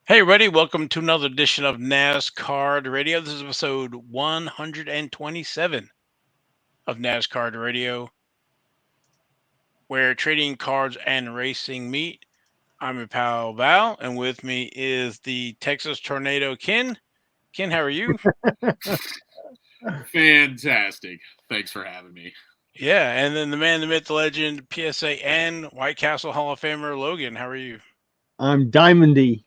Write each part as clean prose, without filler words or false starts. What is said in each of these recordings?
Hey, everybody, welcome to another edition of NasCard Radio. This is episode 127 of NasCard Radio, where trading cards and racing meet. I'm your pal Val, and with me is the Texas Tornado Ken. Ken, how are you? Fantastic. Thanks for having me. Yeah, and then the man, the myth, the legend, PSA and White Castle Hall of Famer Logan. How are you? I'm Diamondy.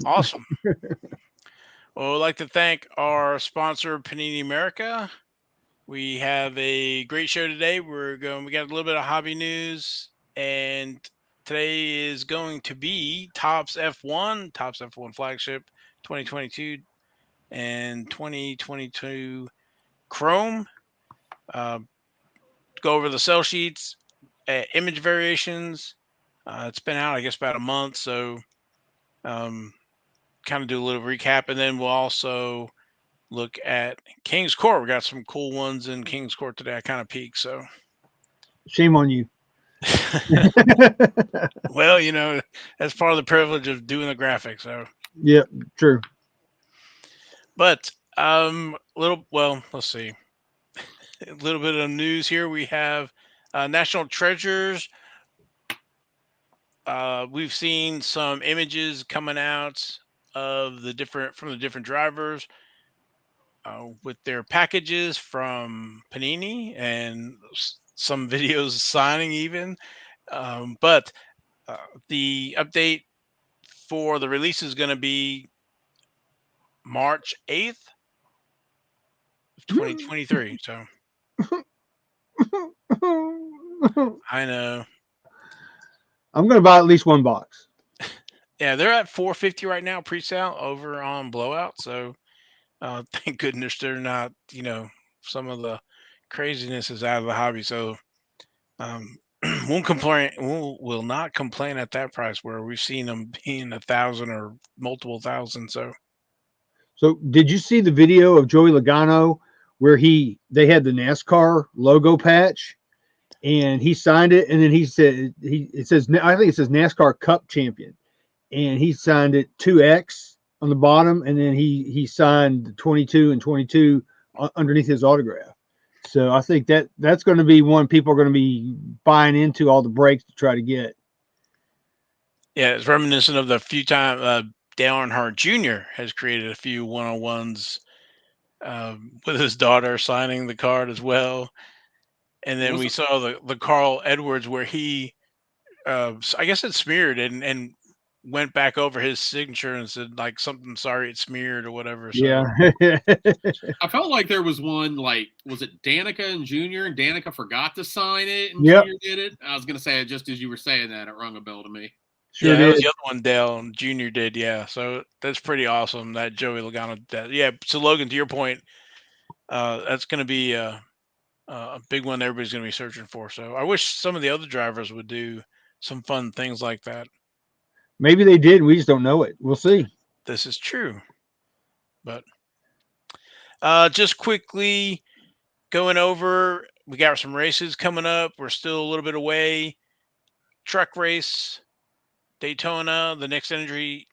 Awesome. Well, I'd like to thank our sponsor, Panini America. We have a great show today. We got a little bit of hobby news, and today is going to be Tops F1 Flagship 2022 and 2022 Chrome. Uh, go over the sell sheets, image variations. It's been out, I guess, about a month, so um, kind of do a little recap, and then we'll also look at King's Court. We got some cool ones in King's Court today. I kind of peeked, so. Shame on you. Well, that's part of the privilege of doing the graphics. So, Yep, true. but let's see. A little bit of news here. We have National Treasures. We've seen some images coming out of the different drivers with their packages from Panini and some videos signing even. But the update for the release is going to be March 8th of 2023. So I know. I'm going to buy at least one box. Yeah, they're at 450 right now pre-sale over on Blowout. So thank goodness they're not, some of the craziness is out of the hobby. So um, won't complain. Will not complain at that price where we've seen them being 1,000 or multiple thousand. So So, did you see the video of Joey Logano where they had the NASCAR logo patch and he signed it, and then he said I think it says NASCAR Cup Champion, and he signed it 2X on the bottom, and then he signed 22 and 22 underneath his autograph. So I think that's going to be one people are going to be buying into all the breaks to try to get. yeah, it's reminiscent of the few time Dale Earnhardt Jr. has created a few one-on-ones with his daughter signing the card as well. And then Was we it? saw the Carl Edwards where he, I guess it smeared and went back over his signature and said like something sorry it smeared or whatever. Yeah. So I felt like there was one, like, was it Danica and Junior? And Danica forgot to sign it and Yep. Junior did it. I was going to say it just as you were saying that, it rung a bell to me. Sure yeah, that did. was the other one Dale Jr. did. Yeah, so that's pretty awesome that Joey Logano did that. Yeah, so Logan, to your point, that's going to be a big one everybody's going to be searching for. So I wish some of the other drivers would do some fun things like that. Maybe they did. We just don't know it. We'll see. This is true. But just quickly going over, we got some races coming up. We're still a little bit away. Truck race, Daytona, the Nextra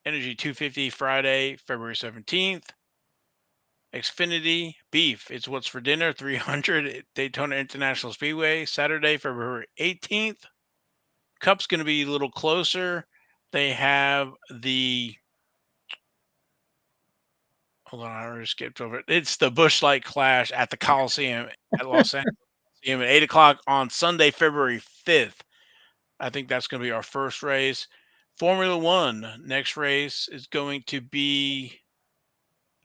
Energy 250 Friday, February 17th. Xfinity Beef, it's what's for dinner, 300 at Daytona International Speedway, Saturday, February 18th. Cup's going to be a little closer. They have hold on, I already skipped over it. It's the Busch Light Clash at the Coliseum at Los Angeles Coliseum at 8 o'clock on Sunday, February 5th. I think that's going to be our first race. Formula One, next race is going to be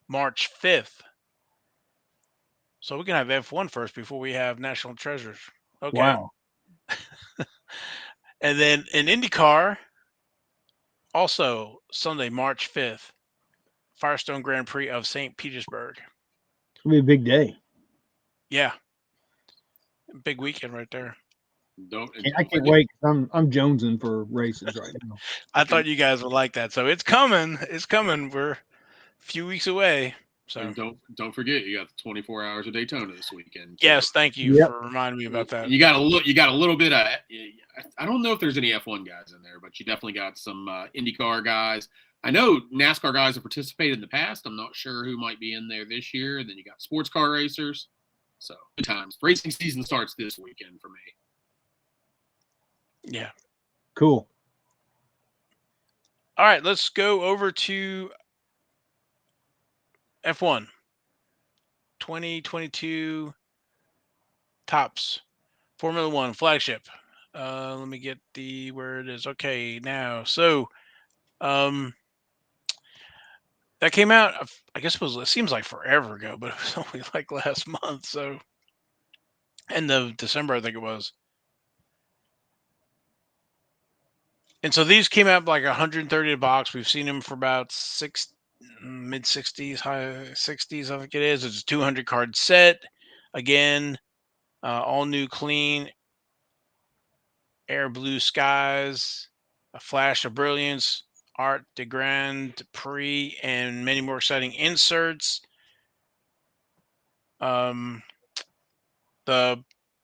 March 5th. So we can have F1 first before we have National Treasures. Okay. Wow. And then in IndyCar, also Sunday, March 5th, Firestone Grand Prix of St. Petersburg. It's gonna be a big day. Yeah. Big weekend right there. And I don't can't forget, wait. I'm jonesing for races right now. I thought you guys would like that. So it's coming. It's coming. We're a few weeks away. So And don't forget, you got the 24 Hours of Daytona this weekend. Too. yes, thank you Yep. for reminding me about that. You got a little bit of. I don't know if there's any F1 guys in there, but you definitely got some IndyCar guys. I know NASCAR guys have participated in the past. I'm not sure who might be in there this year. Then you got sports car racers. So good times. Racing season starts this weekend for me. Yeah. Cool. All right, let's go over to F1 2022 tops Formula One flagship. Let me get where it is. Okay, now um, that came out. I guess it seems like forever ago, but it was only like last month. So end of December, I think it was. And so these came out like 130 a box. We've seen them for about mid 60s, high 60s, I think it is. It's a 200 card set. Again, all new, clean, air blue skies, a flash of brilliance, art de grand prix, and many more exciting inserts. The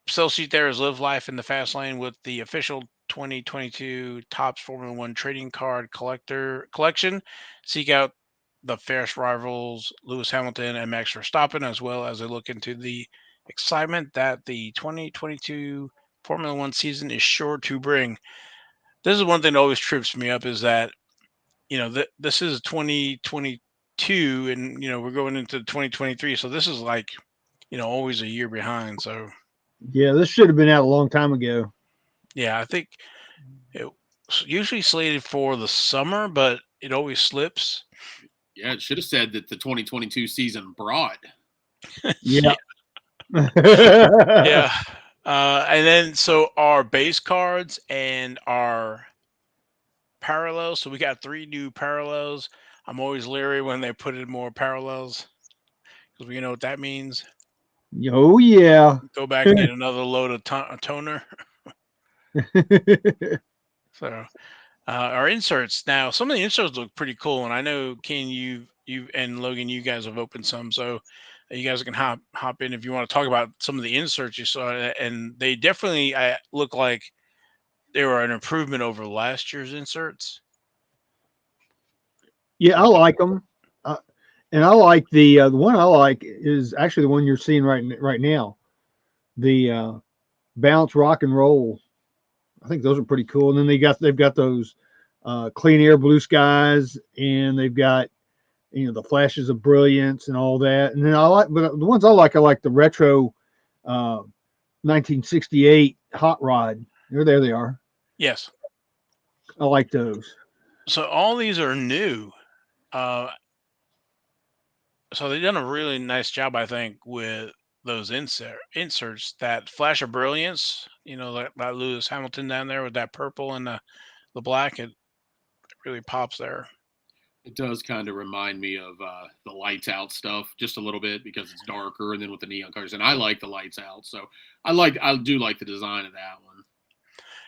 sell sheet there is live life in the fast lane with the official 2022 Topps Formula One trading card collection. Seek out the fierce rivals Lewis Hamilton and Max Verstappen, as well as a look into the excitement that the 2022 Formula One season is sure to bring. This is one thing that always trips me up is that this is 2022, and we're going into 2023, so this is like always a year behind. So Yeah, this should have been out a long time ago. yeah, I think it's usually slated for the summer, but it always slips. Yeah, it should have said that the 2022 season brought. Yeah. Yeah. And then so our base cards and our parallels. So we got 3 new parallels. I'm always leery when they put in more parallels because we know what that means. Oh yeah. Go back and get another load of toner. So our inserts now, some of the inserts look pretty cool, and I know Ken, you and Logan, you guys have opened some, so you guys can hop in if you want to talk about some of the inserts you saw, and they definitely look like they were an improvement over last year's inserts. Yeah, I like them, and I like the one I like is actually the one you're seeing right now, the bounce rock and roll. I think those are pretty cool. And then they've got those clean air blue skies, and they've got the flashes of brilliance and all that. And then but the ones I like the retro 1968 hot rod. There they are. Yes. I like those. So all these are new. So they've done a really nice job, I think, with those inserts. That flash of brilliance, that Lewis Hamilton down there with that purple and the black, it really pops there. It does kind of remind me of the lights out stuff just a little bit because it's darker, and then with the neon colors. And I like the lights out, so I do like the design of that one.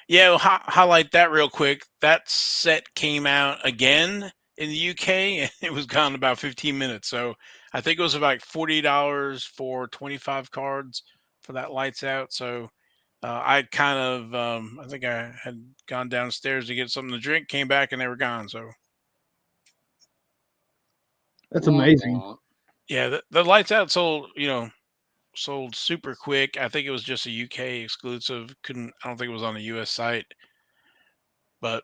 Yeah, we'll highlight that real quick. That set came out again in the UK, and it was gone in about 15 minutes. So I think it was about $40 for 25 cards for that lights out. So I kind of, I think I had gone downstairs to get something to drink, came back, and they were gone. So That's amazing. yeah, the lights out sold super quick. I think it was just a UK exclusive. I don't think it was on a US site, but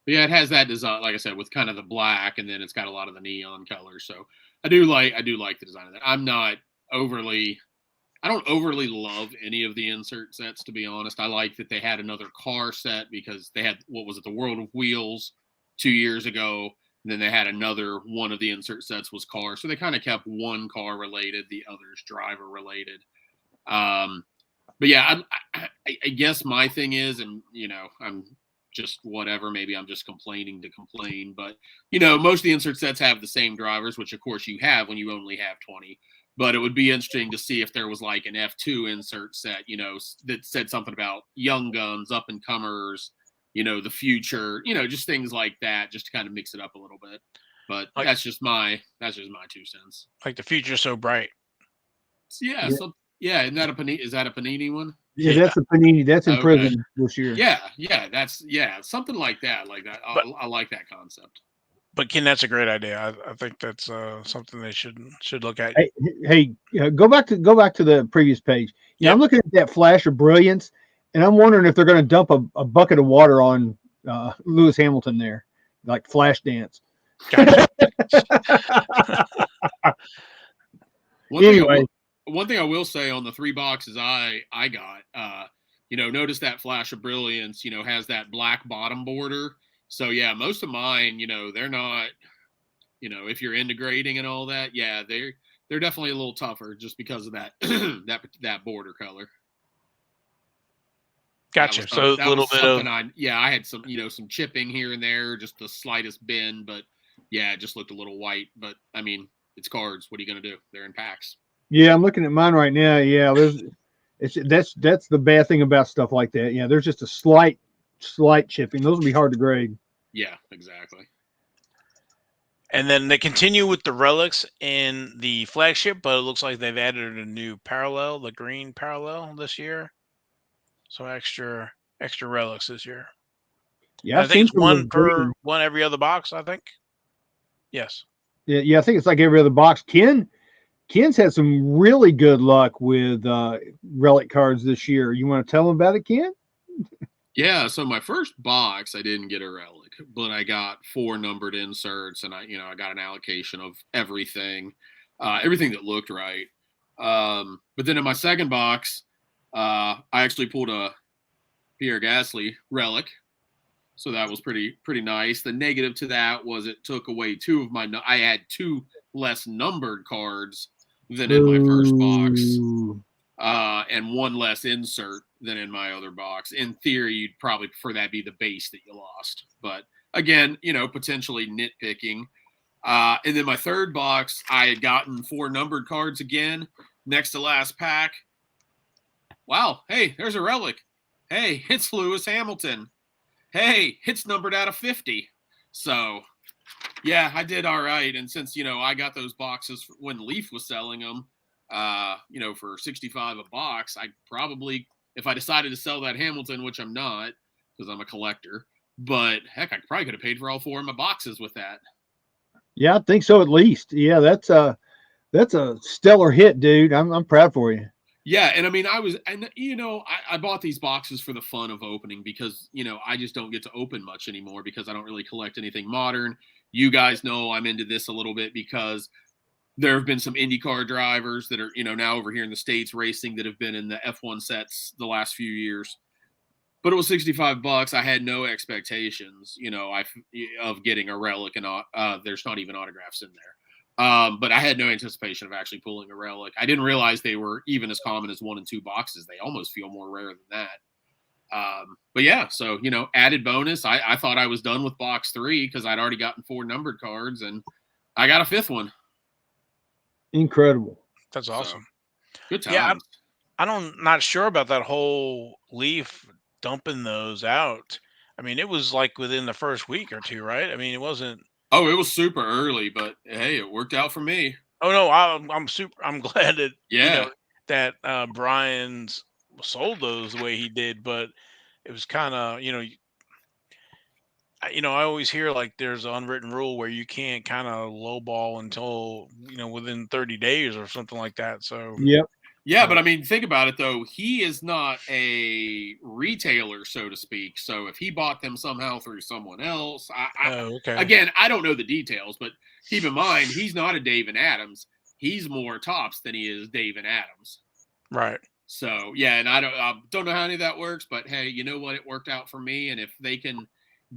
yeah, it has that design, like I said, with kind of the black, and then it's got a lot of the neon colors. So I do like the design of that. I don't overly love any of the insert sets, to be honest. I like that they had another car set because they had, what was it, the World of Wheels 2 years ago, and then they had another one of the insert sets was car. So they kind of kept one car related, the other's driver related. But yeah, I guess my thing is, and I'm just whatever. Maybe I'm just complaining to complain, but most of the insert sets have the same drivers, which of course you have when you only have 20. But it would be interesting to see if there was like an F2 insert set, that said something about young guns, up and comers, the future, just things like that, just to kind of mix it up a little bit. But Like that's just my 2 cents. like the future's so bright. So, yeah, Yeah, isn't that a Panini? Is that a Panini one? yeah, Yeah. that's a Panini. That's in Okay. prison this year. That's something like that. Like that. But I like that concept. but Ken, that's a great idea. I think that's something they should look at. Hey, hey, go back to the previous page. I'm Yep. looking at that flash of brilliance, and I'm wondering if they're going to dump a bucket of water on Lewis Hamilton there, like flash dance. Gotcha. One thing I Anyway, will one thing I will say on the 3 boxes I got, notice that flash of brilliance, has that black bottom border. So yeah, most of mine, they're not, if you're into grading and all that, yeah, they're definitely a little tougher just because of that that border color. Gotcha. So a That little was bit of something I had some some chipping here and there, just the slightest bend, but yeah, it just looked a little white. But I mean, it's cards. What are you gonna do? They're in packs. yeah, I'm looking at mine right now. Yeah, that's the bad thing about stuff like that. Yeah, there's just a slight chipping. Those will be hard to grade. Yeah, exactly. and then they continue with the relics in the flagship, but it looks like they've added a new parallel, the green parallel this year. So extra relics this year. Yeah, And I've I think seen it's some of one those per green. one every other box, I think. Yes. Yeah, yeah, I think it's like every other box. Ken's had some really good luck with relic cards this year. You want to tell him about it, Ken? Yeah, so my first box I didn't get a relic, but I got 4 numbered inserts, and I got an allocation of everything, everything that looked right. But then in my second box, I actually pulled a Pierre Gasly relic, so that was pretty nice. The negative to that was it took away I had 2 less numbered cards than in my first box, Boo. and 1 less insert than in my other box. In theory, you'd probably prefer that be the base that you lost. But again, potentially nitpicking. And then my third box, I had gotten 4 numbered cards again, next to last pack. Wow, hey, there's a relic. Hey, it's Lewis Hamilton. Hey, it's numbered out of 50. So, yeah, I did all right. And since, I got those boxes when Leaf was selling them, for 65 a box, I probably, if I decided to sell that Hamilton, which I'm not because I'm a collector, but heck, I probably could have paid for all 4 of my boxes with that. Yeah, I think so at least. Yeah, that's a stellar hit, dude. I'm proud for you. Yeah, and I mean, I bought these boxes for the fun of opening because, I just don't get to open much anymore because I don't really collect anything modern. You guys know I'm into this a little bit because there have been some IndyCar drivers that are, now over here in the States racing that have been in the F1 sets the last few years. But it was $65. I had no expectations, of getting a relic, and there's not even autographs in there. But I had no anticipation of actually pulling a relic. I didn't realize they were even as common as 1 and 2 boxes. They almost feel more rare than that. But yeah, so, added bonus. I thought I was done with box 3 because I'd already gotten 4 numbered cards, and I got a 5th one. Incredible. That's awesome. So, good times. Yeah, I'm not sure about that whole Leaf dumping those out. I mean, it was like within the first week or two, right? I mean, it wasn't. Oh, it was super early, but hey, it worked out for me. Oh no, I'm super. I'm glad that Yeah. that Brian's sold those the way he did, but it was kind of I always hear like there's an unwritten rule where you can't kind of lowball until within 30 days or something like that. So Yep. Yeah, but I mean, think about it though. He is not a retailer, so to speak. So if he bought them somehow through someone else, okay. Again, I don't know the details, but keep in mind he's not a Dave and Adams. He's more Tops than he is Dave and Adams. Right. So yeah, and I don't know how any of that works, but hey, you know what? It worked out for me, and if they can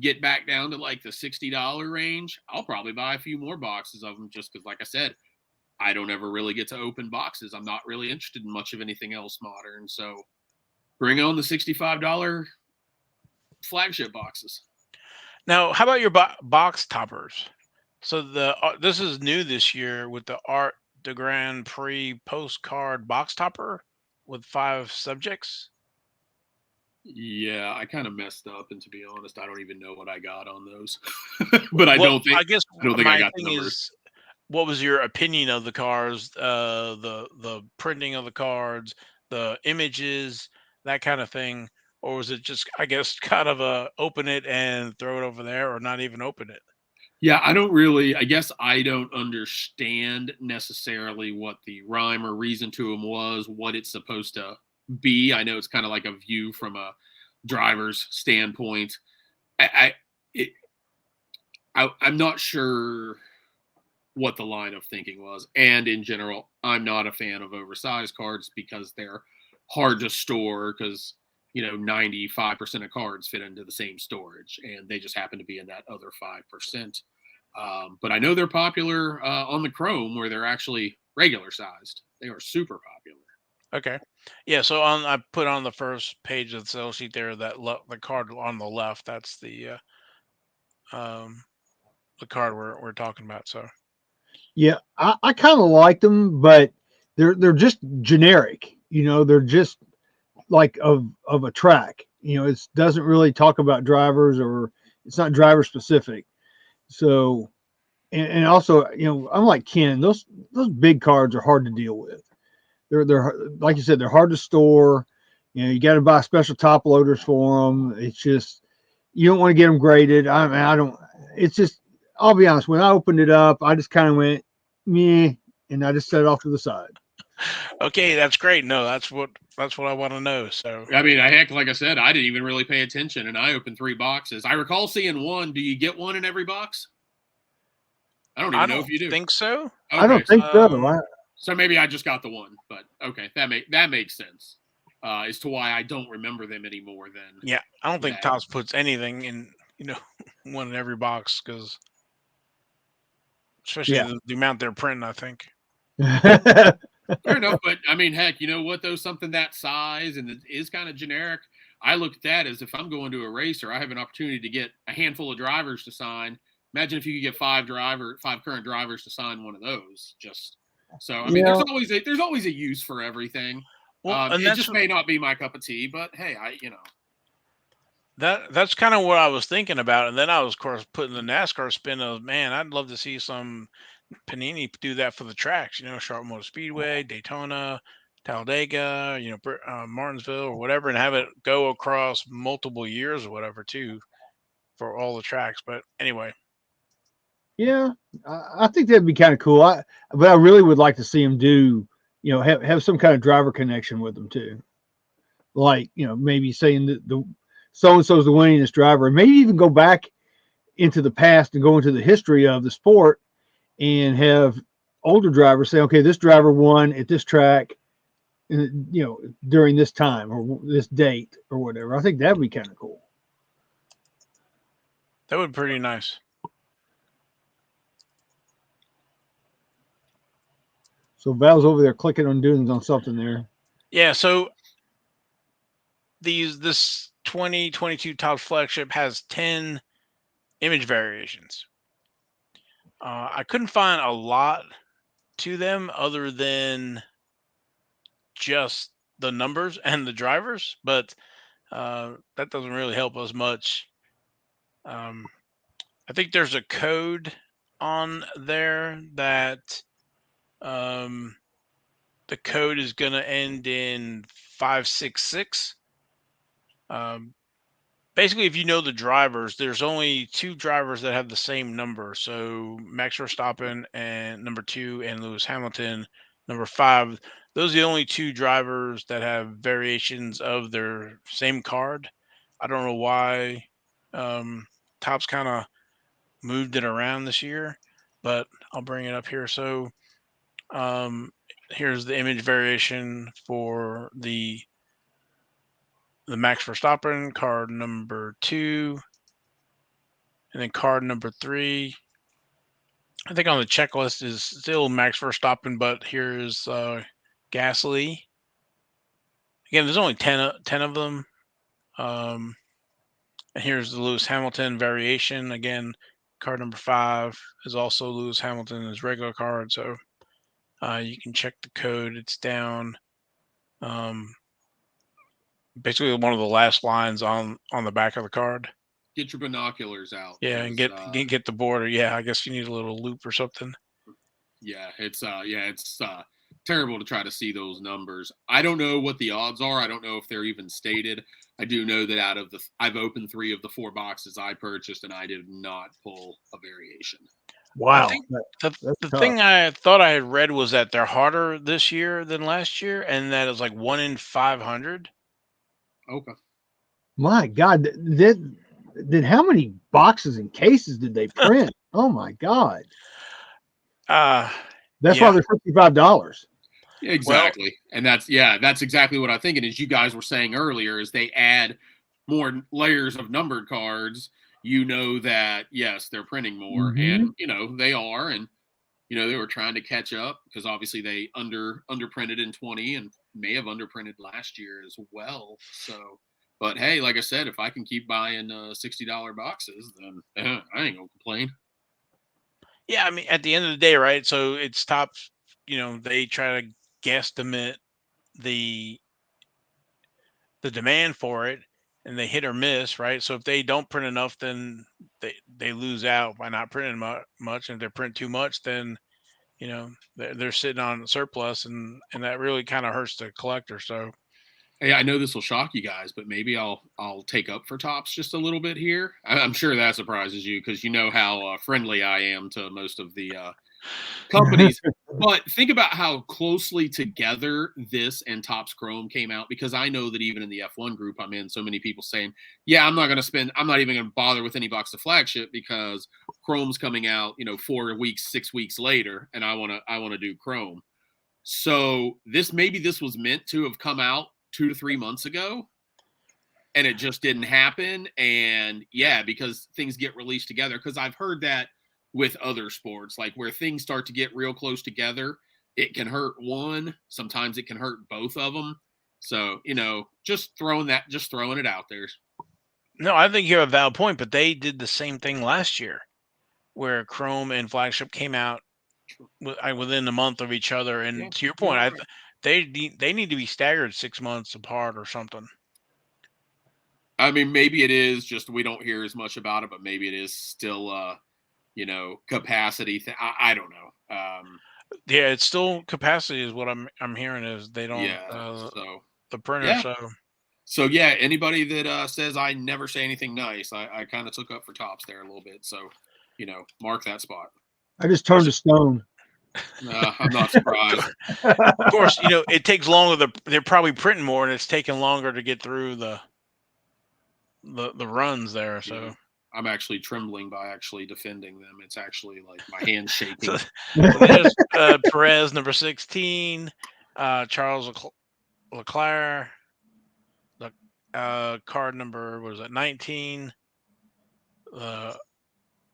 get back down to like the $60 range, I'll probably buy a few more boxes of them just because, like I said, I don't ever really get to open boxes. I'm not really interested in much of anything else modern. So bring on the $65 flagship boxes. Now, how about your box toppers? So this is new this year with the Art de Grand Prix postcard box topper with 5 subjects. Yeah, I kind of messed up, and to be honest, I don't even know what I got on those. But Well, I guess I don't think I my got the thing numbers. is, what was your opinion of the cars, the printing of the cards, the images, that kind of thing, or was it just, I guess, kind of a open it and throw it over there, or not even open it? Yeah, I don't really. I guess I don't understand necessarily what the rhyme or reason to them was, what it's supposed to be. I know it's kind of like a view from a driver's standpoint. I, it, I'm not sure what the line of thinking was. And in general, I'm not a fan of oversized cards because they're hard to store because, 95% of cards fit into the same storage and they just happen to be in that other 5%. But I know they're popular on the Chrome where they're actually regular sized. They are super popular. Okay. Yeah, so I put on the first page of the sales sheet there that the card on the left, that's um the card we're talking about. So Yeah, I kind of like them, but they're just generic. They're just like of a track. It doesn't really talk about drivers, or it's not driver specific. So, and also, I'm like Ken. Those big cards are hard to deal with. They're like you said, they're hard to store. You got to buy special top loaders for them. It's just you don't want to get them graded. I mean, I don't. It's just, I'll be honest. When I opened it up, I just kind of went meh, and I just set it off to the side. okay, that's great. No, that's what I want to know. So I mean, heck, like I said, I didn't even really pay attention, and I opened 3 boxes. I recall seeing one. Do you get one in every box? I don't I even know if don't you do. think so. I Okay, don't think so. so maybe I just got the one, but okay, that makes sense as to why I don't remember them any more than Yeah, I don't think that. Topps puts anything in, one in every box, because especially Yeah. the amount they're printing, I think. Fair enough, but I mean, heck, you know what though? Something that size and it is kind of generic. I look at that as if I'm going to a race or I have an opportunity to get a handful of drivers to sign. Imagine if you could get five current drivers to sign one of those. Just so, I mean, Yeah. there's always a use for everything. Well, and It that's just may not be my cup of tea, but hey, that's kind of what I was thinking about, and then I was, of course, putting the NASCAR spin of, man, I'd love to see some Panini do that for the tracks. Charlotte Motor Speedway, Daytona, Talladega, Martinsville or whatever, and have it go across multiple years or whatever too for all the tracks. But anyway, Yeah, I think that'd be kind of cool. But I really would like to see him do, have some kind of driver connection with them too. Like, maybe saying that the so and so is the winningest driver, and maybe even go back into the past and go into the history of the sport and have older drivers say, okay, this driver won at this track, during this time or this date or whatever. I think that'd be kind of cool. that would be pretty nice. So Val's over there clicking on doing on something there. Yeah. So this 2022 Topps Flagship has 10 image variations. I couldn't find a lot to them other than just the numbers and the drivers, but that doesn't really help us much. Um, I think there's a code on there that um, the code is going to end in 566. Um, Basically, if you know the drivers, there's only two drivers that have the same number. So Max Verstappen and number 2, and Lewis Hamilton, number 5. Those are the only two drivers that have variations of their same card. I don't know why Topps kind of moved it around this year, but I'll bring it up here. So um, here's the image variation for the Max Verstappen card number 2, and then card number 3. I think on the checklist is still Max Verstappen, but here's Gasly. Again, there's only 10 of them. And here's the Lewis Hamilton variation. Again, card number 5 is also Lewis Hamilton, his regular card. So you can check the code. It's down. Um, basically one of the last lines on the back of the card. Get your binoculars out. Yeah, and get the border. Yeah, I guess you need a little loop or something. Yeah, it's terrible to try to see those numbers. I don't know what the odds are. I don't know if they're even stated. I do know that I've opened 3 of the 4 boxes I purchased, and I did not pull a variation. Wow. I think the thing I thought I had read was that they're harder this year than last year, and that it's like 1 in 500. Okay. My God, then how many boxes and cases did they print? Oh my God. That's why they're $55. Exactly. And that's exactly what I'm thinking. As you guys were saying earlier, is they add more layers of numbered cards, you know that yes, they're printing more, and they are, and they were trying to catch up because obviously they underprinted in 20 and may have underprinted last year as well. So, but hey, like I said, if I can keep buying $60 boxes, then I ain't gonna complain. Yeah, I mean, at the end of the day, right? So it's top. They try to guesstimate the demand for it, and they hit or miss, right? So if they don't print enough, then they lose out by not printing much. And if they print too much, then they're sitting on surplus, and that really kind of hurts the collector. So hey, I know this will shock you guys, but maybe I'll take up for Topps just a little bit here. I'm sure that surprises you because you know how friendly I am to most of the companies. But think about how closely together this and Topps Chrome came out, because I know that even in the F1 group I'm in, so many people saying, yeah, I'm not even going to bother with any box of Flagship because Chrome's coming out, 4 weeks, 6 weeks later, and I want to do Chrome. So this was meant to have come out 2 to 3 months ago, and it just didn't happen. And yeah, because things get released together, because I've heard that with other sports, like where things start to get real close together, it can hurt one. Sometimes it can hurt both of them. So, just throwing it out there. No, I think you have a valid point, but they did the same thing last year where Chrome and Flagship came out within a month of each other. And to your point, they need to be staggered 6 months apart or something. I mean, maybe it is just we don't hear as much about it, but maybe it is still capacity thing. I don't know. Yeah, it's still capacity is what I'm hearing is they don't the printer. So yeah, anybody that says I never say anything nice, I kind of took up for Topps there a little bit. So, mark that spot. I just turned to stone. I'm not surprised. Of course, it takes longer. They're probably printing more, and it's taking longer to get through the runs there. So I'm actually trembling by actually defending them. It's actually like my hands shaking. So there's Perez, number 16, Charles Leclerc, card number, what is that, 19,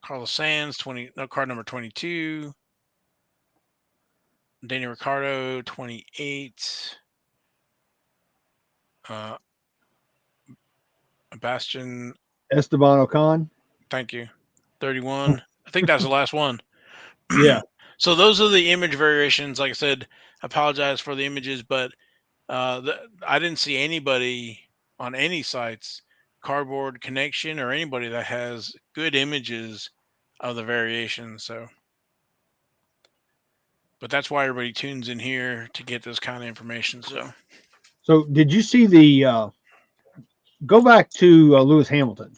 Carlos Sands, card number 22, Danny Ricciardo, 28, Bastian Esteban Ocon. Thank you. 31. I think that's the last one. Yeah. So those are the image variations. Like I said, I apologize for the images, but I didn't see anybody on any sites, Cardboard Connection or anybody that has good images of the variations. But that's why everybody tunes in here to get this kind of information. So did you see go back to Lewis Hamilton?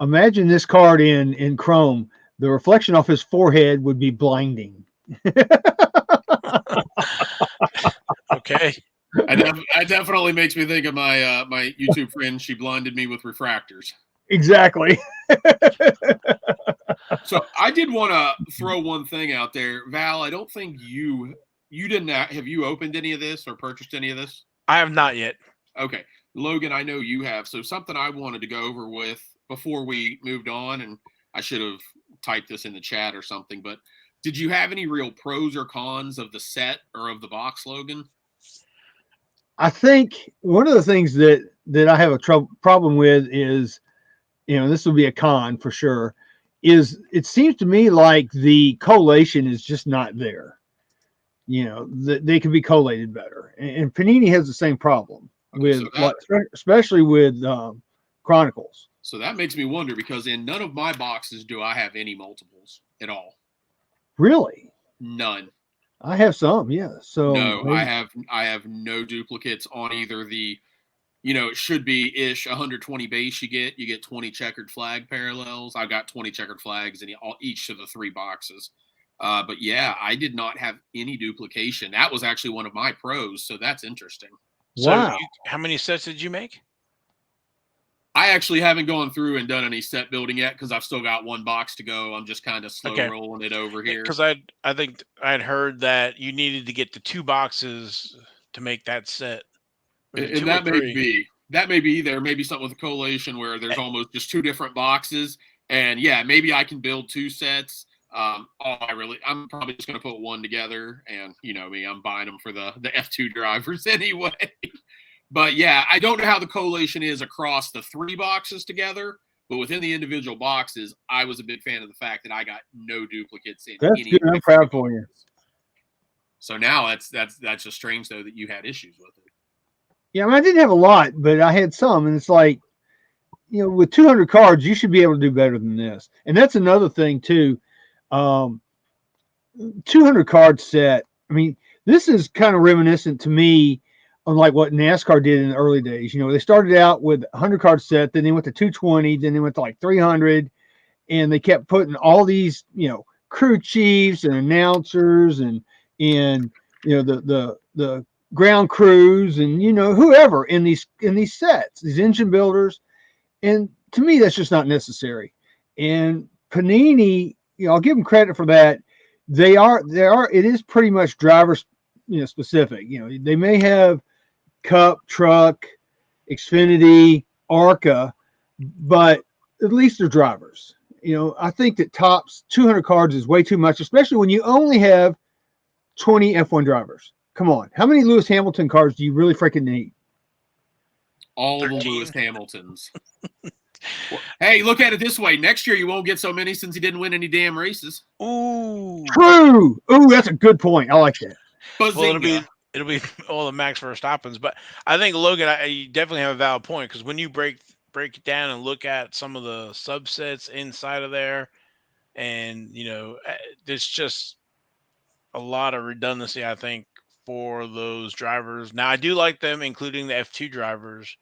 Imagine this card in Chrome. The reflection off his forehead would be blinding. Okay. That definitely makes me think of my my YouTube friend. She blinded me with refractors. Exactly. So I did want to throw one thing out there, Val. I don't think you didn't have you opened any of this or purchased any of this? I have not yet. Okay, Logan, I know you have. So something I wanted to go over with before we moved on, and I should have typed this in the chat or something, but did you have any real pros or cons of the set or of the box, Logan? I think one of the things that I have a problem with is, this will be a con for sure, is it seems to me like the collation is just not there. they can be collated better. And Panini has the same problem with especially with Chronicles. So that makes me wonder, because in none of my boxes do I have any multiples at all. Really? None. I have some, yeah. So no, maybe. I have no duplicates on either the, it should be 120 base. You get 20 checkered flag parallels. I've got 20 checkered flags in each of the 3 boxes. But yeah, I did not have any duplication. That was actually one of my pros, so that's interesting. Wow. So how many sets did you make? I actually haven't gone through and done any set building yet, because I've still got 1 box to go. I'm just kind of slow rolling it over here. Because I think I'd heard that you needed to get to 2 boxes to make that set. And that may be there. Maybe something with a collation where there's almost just 2 different boxes. And yeah, maybe I can build 2 sets. I'm probably just going to put 1 together, and me, I'm buying them for the F2 drivers anyway. But yeah, I don't know how the collation is across the 3 boxes together, but within the individual boxes, I was a big fan of the fact that I got no duplicates in That's good. I'm proud for you. So now that's just strange though that you had issues with it. Yeah, I didn't have a lot, but I had some, and it's like, with 200 cards, you should be able to do better than this. And that's another thing too. 200 card set. I mean, this is kind of reminiscent to me on like what NASCAR did in the early days. They started out with a 100 card set, then they went to 220, then they went to like 300, and they kept putting all these, crew chiefs and announcers and the ground crews and whoever in these sets, these engine builders. And to me, that's just not necessary. And Panini, I'll give them credit for that. It is pretty much driver specific. They may have Cup, Truck, Xfinity, ARCA, but at least they're drivers. I think that Topps 200 cards is way too much, especially when you only have 20 F1 drivers. Come on. How many Lewis Hamilton cards do you really freaking need? All 13. The Lewis Hamiltons. Well, hey, look at it this way. Next year, you won't get so many since he didn't win any damn races. Ooh. True. Ooh, that's a good point. I like that. Well, it'll be all the Max Verstappens. But I think, Logan, you definitely have a valid point, because when you break it down and look at some of the subsets inside of there, and, there's just a lot of redundancy, I think, for those drivers. Now, I do like them, including the F2 drivers,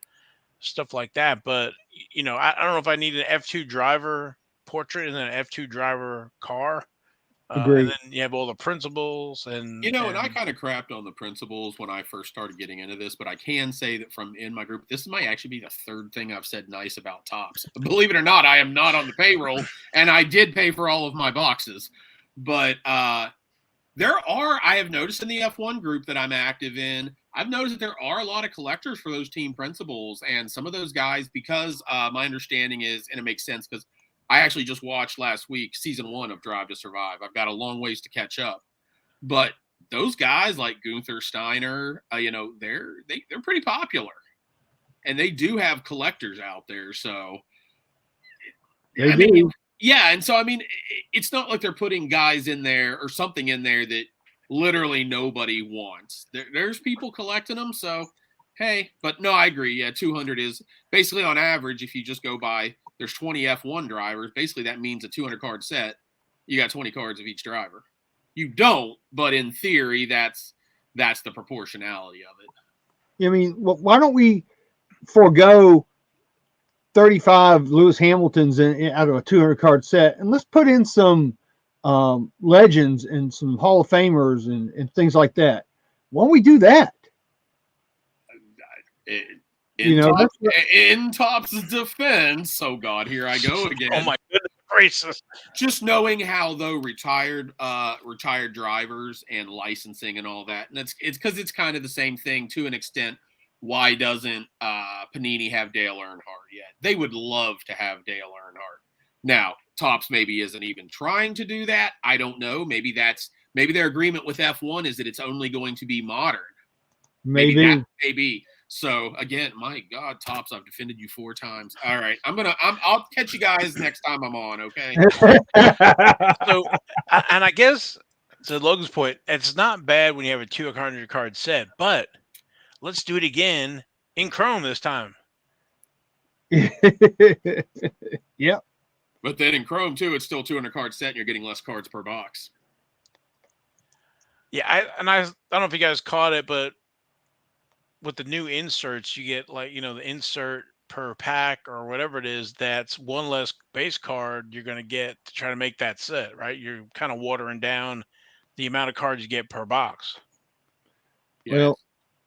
stuff like that. But, I don't know if I need an F2 driver portrait and then an F2 driver car. And then you have all the principals and and I kind of crapped on the principals when I first started getting into this, but I can say that from in my group, this might actually be the 3rd thing I've said nice about Topps. Believe it or not, I am not on the payroll, and I did pay for all of my boxes. But I have noticed in the F1 group that I'm active in, I've noticed that there are a lot of collectors for those team principals, and some of those guys, because my understanding is, and it makes sense because I actually just watched last week season 1 of Drive to Survive. I've got a long ways to catch up, but those guys like Gunther Steiner, they're pretty popular, and they do have collectors out there. So they do. Yeah, and so it's not like they're putting guys in there or something in there that literally nobody wants. There's people collecting them, so hey. But no, I agree. Yeah, 200 is basically on average. If you just go by, there's 20 F1 drivers. Basically, that means a 200 card set. You got 20 cards of each driver. You don't, but in theory, that's the proportionality of it. I mean, why don't we forego 35 Lewis Hamiltons out of a 200 card set, and let's put in some legends and some Hall of Famers and things like that? Why don't we do that? In Topps' defense, oh God, here I go again. Oh my goodness gracious! Just knowing how though retired drivers and licensing and all that, and it's because it's kind of the same thing to an extent. Why doesn't Panini have Dale Earnhardt yet? They would love to have Dale Earnhardt. Now, Topps maybe isn't even trying to do that. I don't know. Maybe their agreement with F1 is that it's only going to be modern. Maybe. So again, my God, Topps, I've defended you 4 times. All right, I'll catch you guys next time I'm on. Okay. So, and I guess So Logan's point, it's not bad when you have a 200 card set, but let's do it again in Chrome this time. Yep. But then in Chrome too, it's still 200 card set, and you're getting less cards per box. Yeah, I don't know if you guys caught it, but with the new inserts, you get like the insert per pack or whatever it is. That's one less base card you're going to get to try to make that set, right? You're kind of watering down the amount of cards you get per box. Yeah, Well,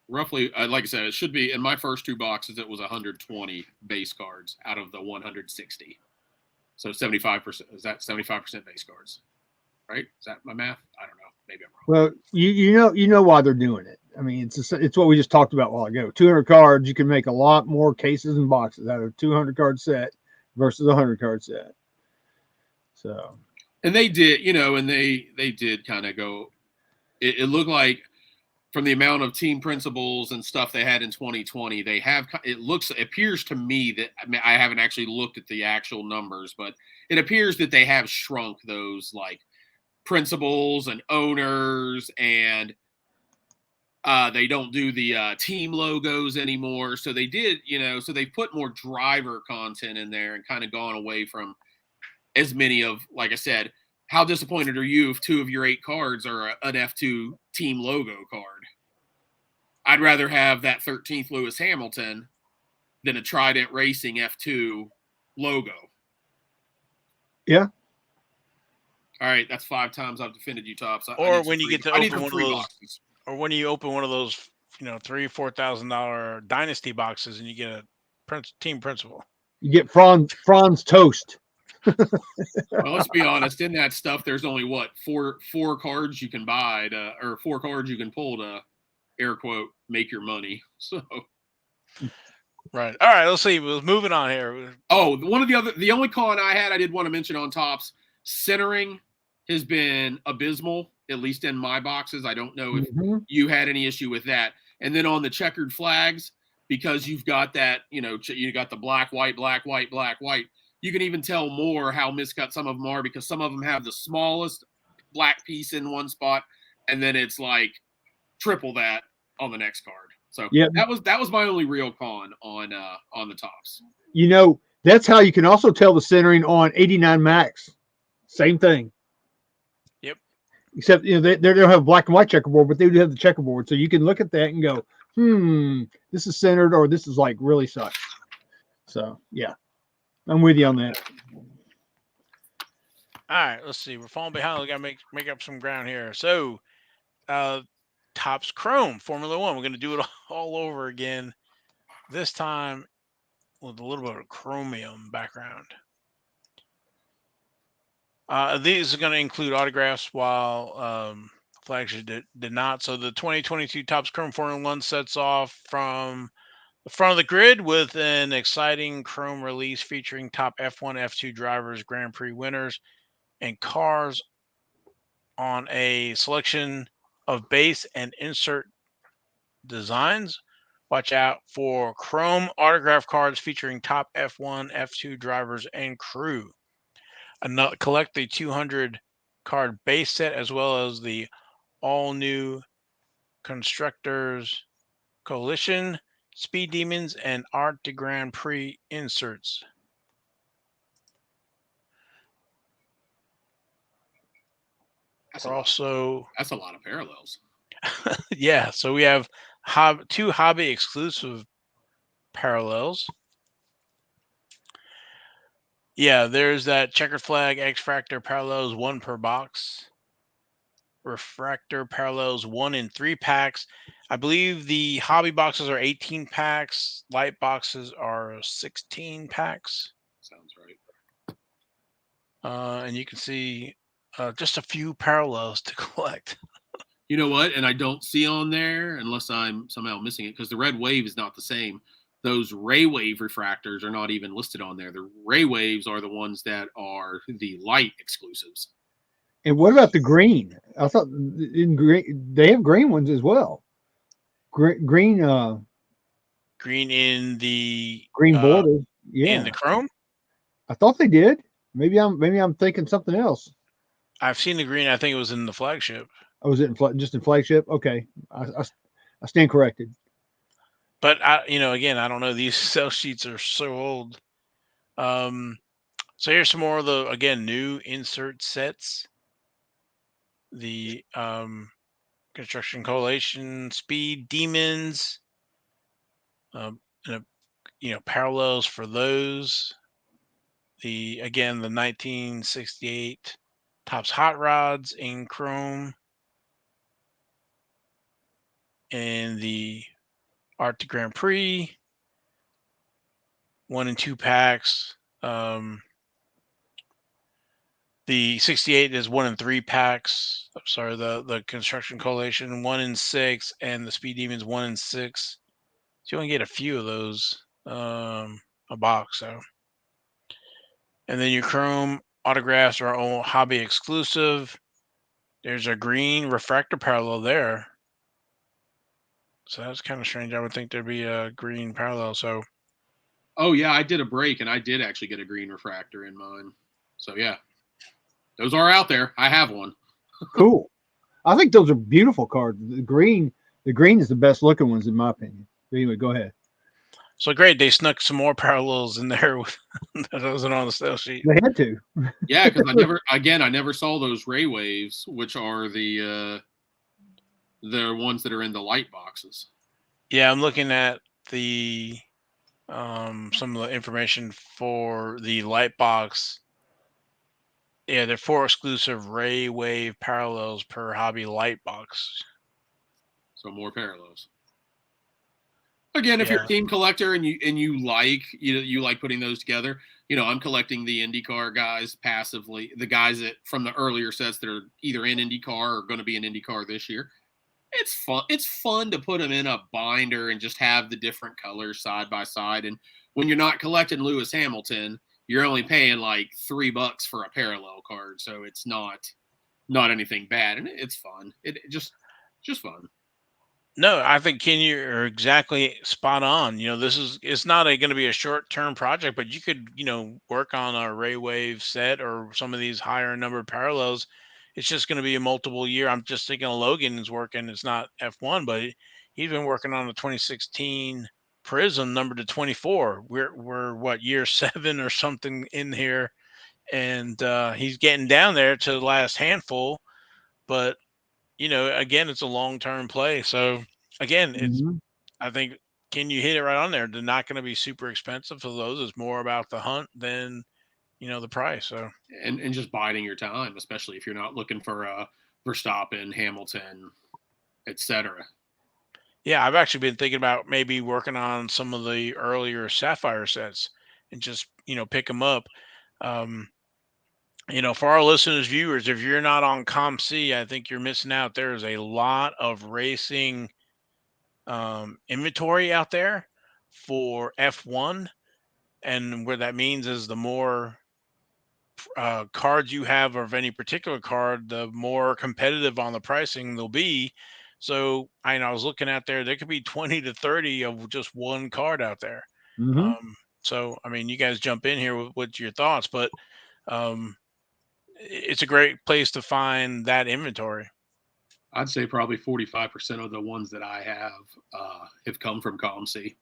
roughly, like I said, it should be in my first 2 boxes. It was 120 base cards out of the 160. So 75%. Is that 75% base cards? Right? Is that my math? I don't know. Maybe I'm wrong. well, you know why they're doing it. I mean, it's what we just talked about a while ago. 200 cards, you can make a lot more cases and boxes out of a 200 card set versus a 100 card set. So, And they did, and they did kind of go. It looked like from the amount of team principals and stuff they had in 2020, they have. It appears to me that I haven't actually looked at the actual numbers, but it appears that they have shrunk those like principals and owners, and they don't do the team logos anymore. So they did, so they put more driver content in there and kind of gone away from as many of, like I said, how disappointed are you if 2 of your 8 cards are an F2 team logo card? I'd rather have that 13th Lewis Hamilton than a Trident Racing F2 logo. yeah. All right, that's 5 times I've defended you, Tops. Or when you get to open one of those, boxes. or when you open one of those, $3,000-$4,000 dynasty boxes, and you get a team principal. You get Franz toast. Well, let's be honest. In that stuff, there's only four cards you can buy or 4 cards you can pull to, air quote, make your money. So, right. All right. Let's see. We're moving on here. Oh, the only con I did want to mention on Tops, centering has been abysmal, at least in my boxes. I don't know if you had any issue with that. And then on the checkered flags, because you've got that, you got the black, white, black, white, black, white. You can even tell more how miscut some of them are, because some of them have the smallest black piece in one spot, and then it's like triple that on the next card. So yeah, that was my only real con on the Tops. That's how you can also tell the centering on 89 Max. Same thing. Yep. Except they don't have black and white checkerboard, but they do have the checkerboard, so you can look at that and go, this is centered, or this is like really sucks. So yeah. I'm with you on that. All right, let's see. We're falling behind. We got to make up some ground here. So, Topps Chrome Formula One. We're going to do it all over again. This time with a little bit of chromium background. These are going to include autographs, while Flagship did not. So the 2022 Topps Chrome Formula One sets off from the front of the grid with an exciting Chrome release featuring top F1, F2 drivers, Grand Prix winners, and cars on a selection of base and insert designs. Watch out for Chrome autograph cards featuring top F1, F2 drivers and crew. Collect the 200 card base set as well as the all new Constructors Coalition, Speed Demons, and Art de Grand Prix inserts. That's a lot of parallels. Yeah, so we have 2 hobby exclusive parallels. Yeah, there's that checkered flag X-Fractor parallels 1 per box. Refractor parallels 1 in 3 packs. I believe the hobby boxes are 18 packs. Light boxes are 16 packs. Sounds right. And you can see just a few parallels to collect. You know what? And I don't see on there, unless I'm somehow missing it, because the red wave is not the same. Those Ray Wave refractors are not even listed on there. The Ray Waves are the ones that are the light exclusives. And what about the green? I thought in green they have green ones as well. Green in the green border. Yeah. In the Chrome? I thought they did. Maybe I'm thinking something else. I've seen the green. I think it was in the flagship. Oh, was it just in flagship? Okay, I stand corrected. But again, I don't know. These sell sheets are so old. Um, so here's some more of the again new insert sets. The construction coalition, speed demons, and parallels for those. The 1968 tops hot rods in chrome, and the Art to Grand Prix 1 and 2 packs. The 68 is 1 and 3 packs. I'm sorry, the construction coalition 1 and 6, and the speed demons 1 and 6. So you only get a few of those a box. So, and then your chrome autographs are all hobby exclusive. There's a green refractor parallel there. So that's kind of strange. I would think there'd be a green parallel. So Oh yeah, I did a break and I did actually get a green refractor in mine. So yeah, those are out there. I have one. Cool. I think those are beautiful cards. The green is the best looking ones in my opinion. But anyway, go ahead. great. They snuck some more parallels in there that wasn't on the sale sheet. They had to. Yeah, because I never saw those Ray Waves, which are the ones that are in the light boxes. Yeah, I'm looking at the some of the information for the light box. Yeah, they're 4 exclusive Ray Wave parallels per hobby light box. So more parallels. Again, if you're Yeah. a team collector and you like you like putting those together, I'm collecting the IndyCar guys passively, the guys that from the earlier sets that are either in IndyCar or going to be in IndyCar this year. It's fun. It's fun to put them in a binder and just have the different colors side by side. And when you're not collecting Lewis Hamilton, you're only paying like $3 for a parallel card, so it's not anything bad, and it's fun. It just fun. No, I think Ken, you're exactly spot on. It's not going to be a short term project, but you could, work on a Ray Wave set or some of these higher numbered parallels. It's just going to be a multiple year. I'm just thinking Logan is working. It's not F1, but he's been working on the 2016 Prism number to 24. We're what, year 7 or something in here, and he's getting down there to the last handful. But again, it's a long term play. So again, Mhm. I think, can you hit it right on there? They're not going to be super expensive for those. It's more about the hunt than the price. So And just biding your time, especially if you're not looking for Verstappen, Hamilton, etc. yeah, I've actually been thinking about maybe working on some of the earlier Sapphire sets and just pick them up. Um, for our listeners, viewers, if you're not on ComC, I think you're missing out. There is a lot of racing inventory out there for F1, and where that means is the more cards you have of any particular card, the more competitive on the pricing they'll be. So I was looking out there, there could be 20 to 30 of just one card out there. Mhm. Um, so, I mean, you guys jump in here with your thoughts, but um, it's a great place to find that inventory. I'd say probably 45% of the ones that I have come from ComC,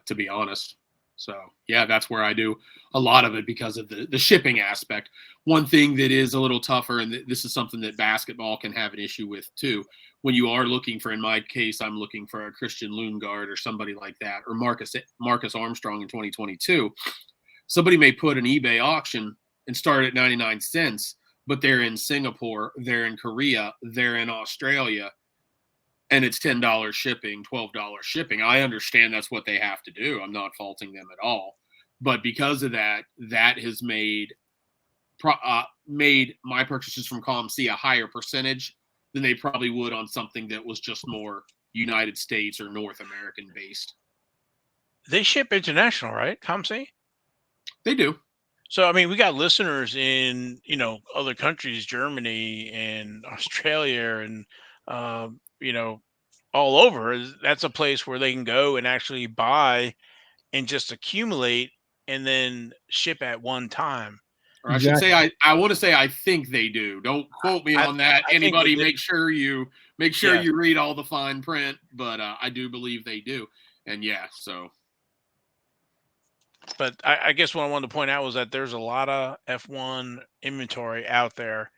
to be honest. So yeah, that's where I do a lot of it because of the shipping aspect. One thing that is a little tougher, and this is something that basketball can have an issue with too. When you are looking for, in my case, I'm looking for a Christian Lundgaard or somebody like that, or Marcus Armstrong in 2022. Somebody may put an eBay auction and start at 99 cents, but they're in Singapore, they're in Korea, they're in Australia, and it's $10 shipping, $12 shipping. I understand that's what they have to do. I'm not faulting them at all. But because of that, that has made my purchases from ComC a higher percentage than they probably would on something that was just more United States or North American based. They ship international, right? ComC? They do. So, I mean, we got listeners in, other countries, Germany and Australia and, all over. That's a place where they can go and actually buy and just accumulate and then ship at one time. Or I should say, I want to say I think they do. Don't quote me on that. I think Anybody, they do. make sure Yes. you read all the fine print. But I do believe they do. And yeah, so. But I guess what I wanted to point out was that there's a lot of F1 inventory out there.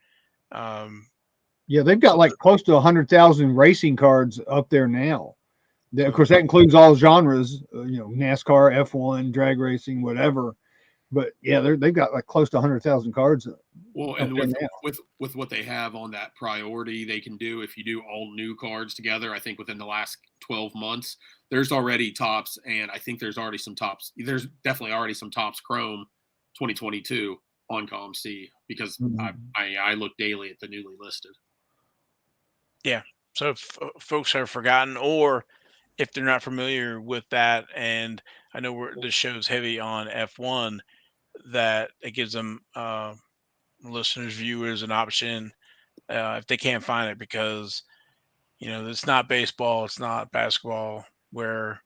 Yeah, they've got like close to 100,000 racing cards up there now. Of course, that includes all genres, NASCAR, F1, drag racing, whatever. But yeah, they've got like close to 100,000 cards. Well, and with what they have on that priority, they can do if you do all new cards together. I think within the last 12 months, there's already Topps, and I think there's already some Topps. There's definitely already some Topps Chrome 2022 on ComC because I look daily at the newly listed. Yeah, so if folks have forgotten, or if they're not familiar with that, and I know this show's heavy on F1, that it gives them listeners, viewers, an option if they can't find it, because it's not baseball, it's not basketball, where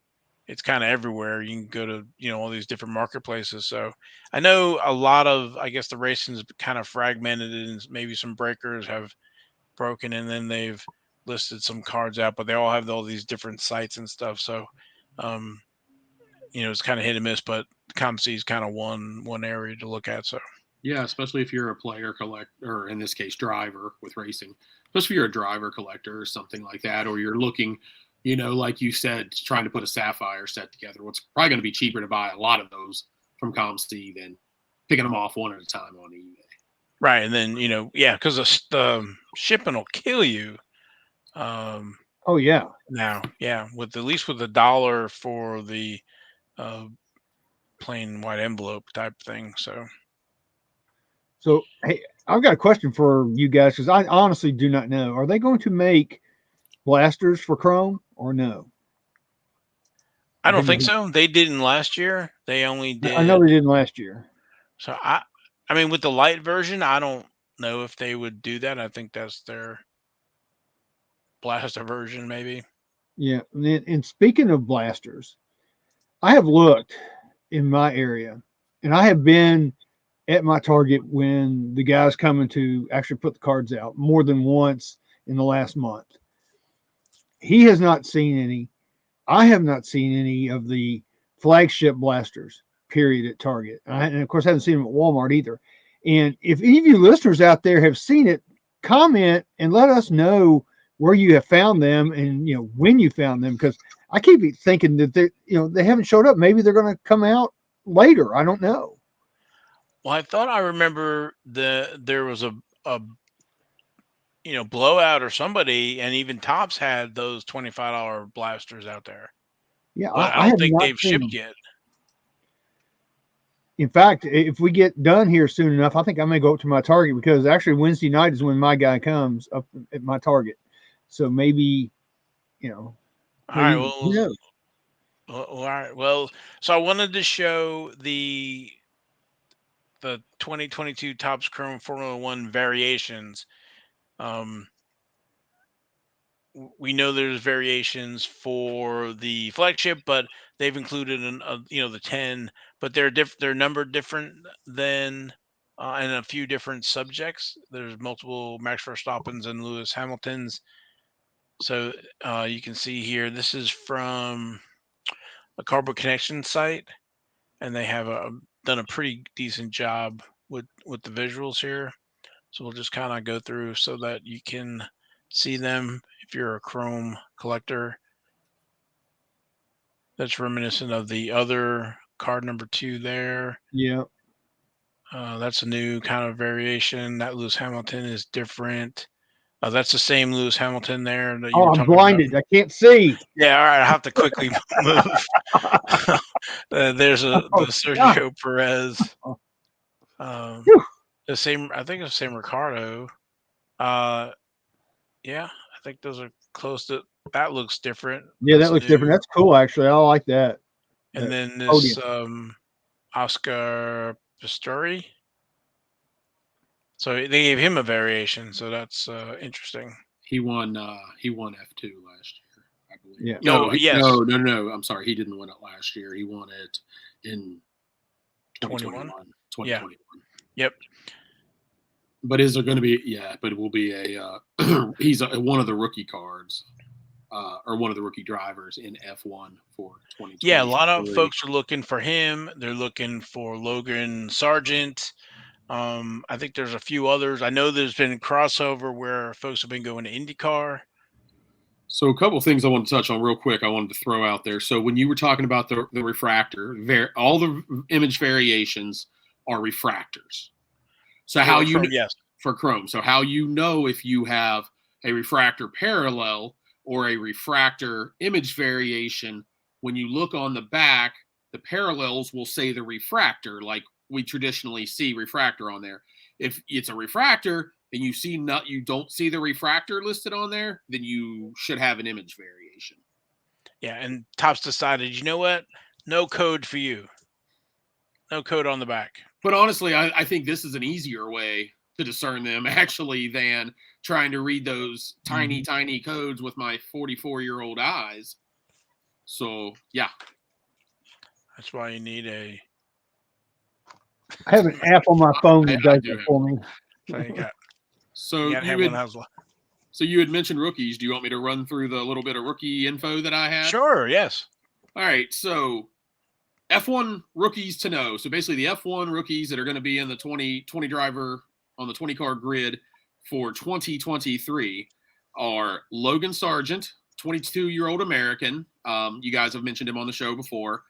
it's kind of everywhere. You can go to all these different marketplaces. So I know a lot of, I guess, the racing's kind of fragmented, and maybe some breakers have broken, and then they've listed some cards out, but they all have all these different sites and stuff. So it's kind of hit and miss, but ComC is kind of one area to look at. So yeah, especially if you're a player collector, or in this case, driver with racing, especially if you're a driver collector or something like that, or you're looking, like you said, trying to put a Sapphire set together. It's probably going to be cheaper to buy a lot of those from ComC than picking them off one at a time on eBay. Right, and then because the shipping will kill you. Oh yeah. Now, yeah, with at least with $1 for the plain white envelope type thing. So hey, I've got a question for you guys because I honestly do not know. Are they going to make blasters for Chrome or no? I don't think so. They didn't last year. They only did. I know they didn't last year. So I mean, with the light version, I don't know if they would do that. I think that's their blaster version, maybe. Yeah, and speaking of blasters, I have looked in my area, and I have been at my Target when the guy's coming to actually put the cards out more than once in the last month. He has not seen any. I have not seen any of the flagship blasters, period, at Target. And of course, I haven't seen them at Walmart either. And if any of you listeners out there have seen it, comment and let us know where you have found them and when you found them, because I keep thinking that they haven't showed up. Maybe they're going to come out later. I don't know. Well, I thought I remember there was a blowout or somebody, and even Topps had those $25 blasters out there. Yeah, but I have don't think not they've seen shipped them yet. In fact, if we get done here soon enough, I think I may go up to my Target, because actually Wednesday night is when my guy comes up at my Target. So maybe, All right. Well, who knows? all right. Well, so I wanted to show the 2022 Topps Chrome Formula One variations. We know there's variations for the flagship, but they've included the 10, but they're numbered different than and a few different subjects. There's multiple Max Verstappen's and Lewis Hamilton's. So you can see here, this is from a Cardboard Connection site, and they have done a pretty decent job with the visuals here. So we'll just kind of go through so that you can see them if you're a Chrome collector. That's reminiscent of the other card number 2 there. Yeah. That's a new kind of variation. That Lewis Hamilton is different. That's the same Lewis Hamilton there that you were I'm talking blinded. about. I can't see. Yeah, all right. I have to quickly move. There's the Sergio Perez. The same. I think it's the same Ricardo. Yeah, I think those are close to. That looks different. Yeah, That's that looks new. different. That's cool, actually. I like that. And then this Oscar Pistori. So they gave him a variation. So that's interesting. He won F2 last year, I believe. Yeah. No. I'm sorry. He didn't win it last year. He won it in 2021. 2021. Yep. But is there going to be? Yeah, but it will be a. He's one of the rookie cards, or one of the rookie drivers in F1 for 2020. Yeah, a lot of folks are looking for him. They're looking for Logan Sargent. I think there's a few others. I know there's been crossover where folks have been going to IndyCar. So a couple of things I want to touch on real quick. I wanted to throw out there. So when you were talking about the refractor, all the image variations are refractors. So how you yes, for Chrome. So how you know if you have a refractor parallel or a refractor image variation, when you look on the back, the parallels will say the refractor, like we traditionally see refractor on there. If it's a refractor and you don't see the refractor listed on there, then you should have an image variation. Yeah, and Topps decided, you know what? No code for you. No code on the back. But honestly, I think this is an easier way to discern them actually than trying to read those tiny codes with my 44-year-old eyes. So yeah, that's why you need a. I have an app on my phone that does it for me. So you got. So you had mentioned rookies. Do you want me to run through the little bit of rookie info that I had? Sure. Yes. All right. So F1 rookies to know. So basically the F1 rookies that are going to be in the 20 driver on the 20 car grid for 2023 are Logan Sargent, 22-year-old American. You guys have mentioned him on the show before.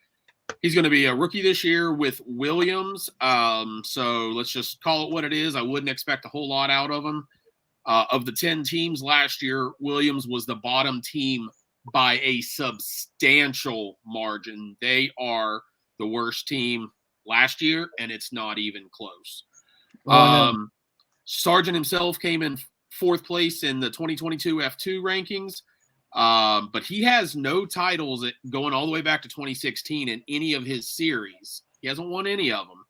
He's going to be a rookie this year with Williams. So let's just call it what it is. I wouldn't expect a whole lot out of him. Of the 10 teams last year, Williams was the bottom team by a substantial margin. They are the worst team last year, and it's not even close. Sargent himself came in 4th place in the 2022 F2 rankings. But he has no titles going all the way back to 2016 in any of his series. He hasn't won any of them.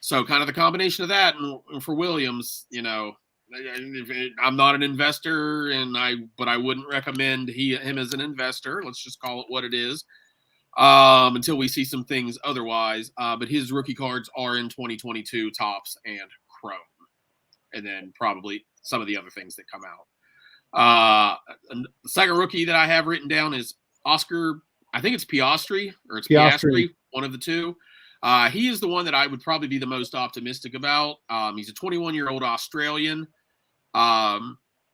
So kind of the combination of that, and for Williams, I'm not an investor, but I wouldn't recommend him as an investor. Let's just call it what it is, until we see some things otherwise. But his rookie cards are in 2022 Topps and Chrome, and then probably some of the other things that come out. The second rookie that I have written down is Oscar. I think it's Piastri, or it's Piastri, one of the two. He is the one that I would probably be the most optimistic about. He's a 21-year-old Australian.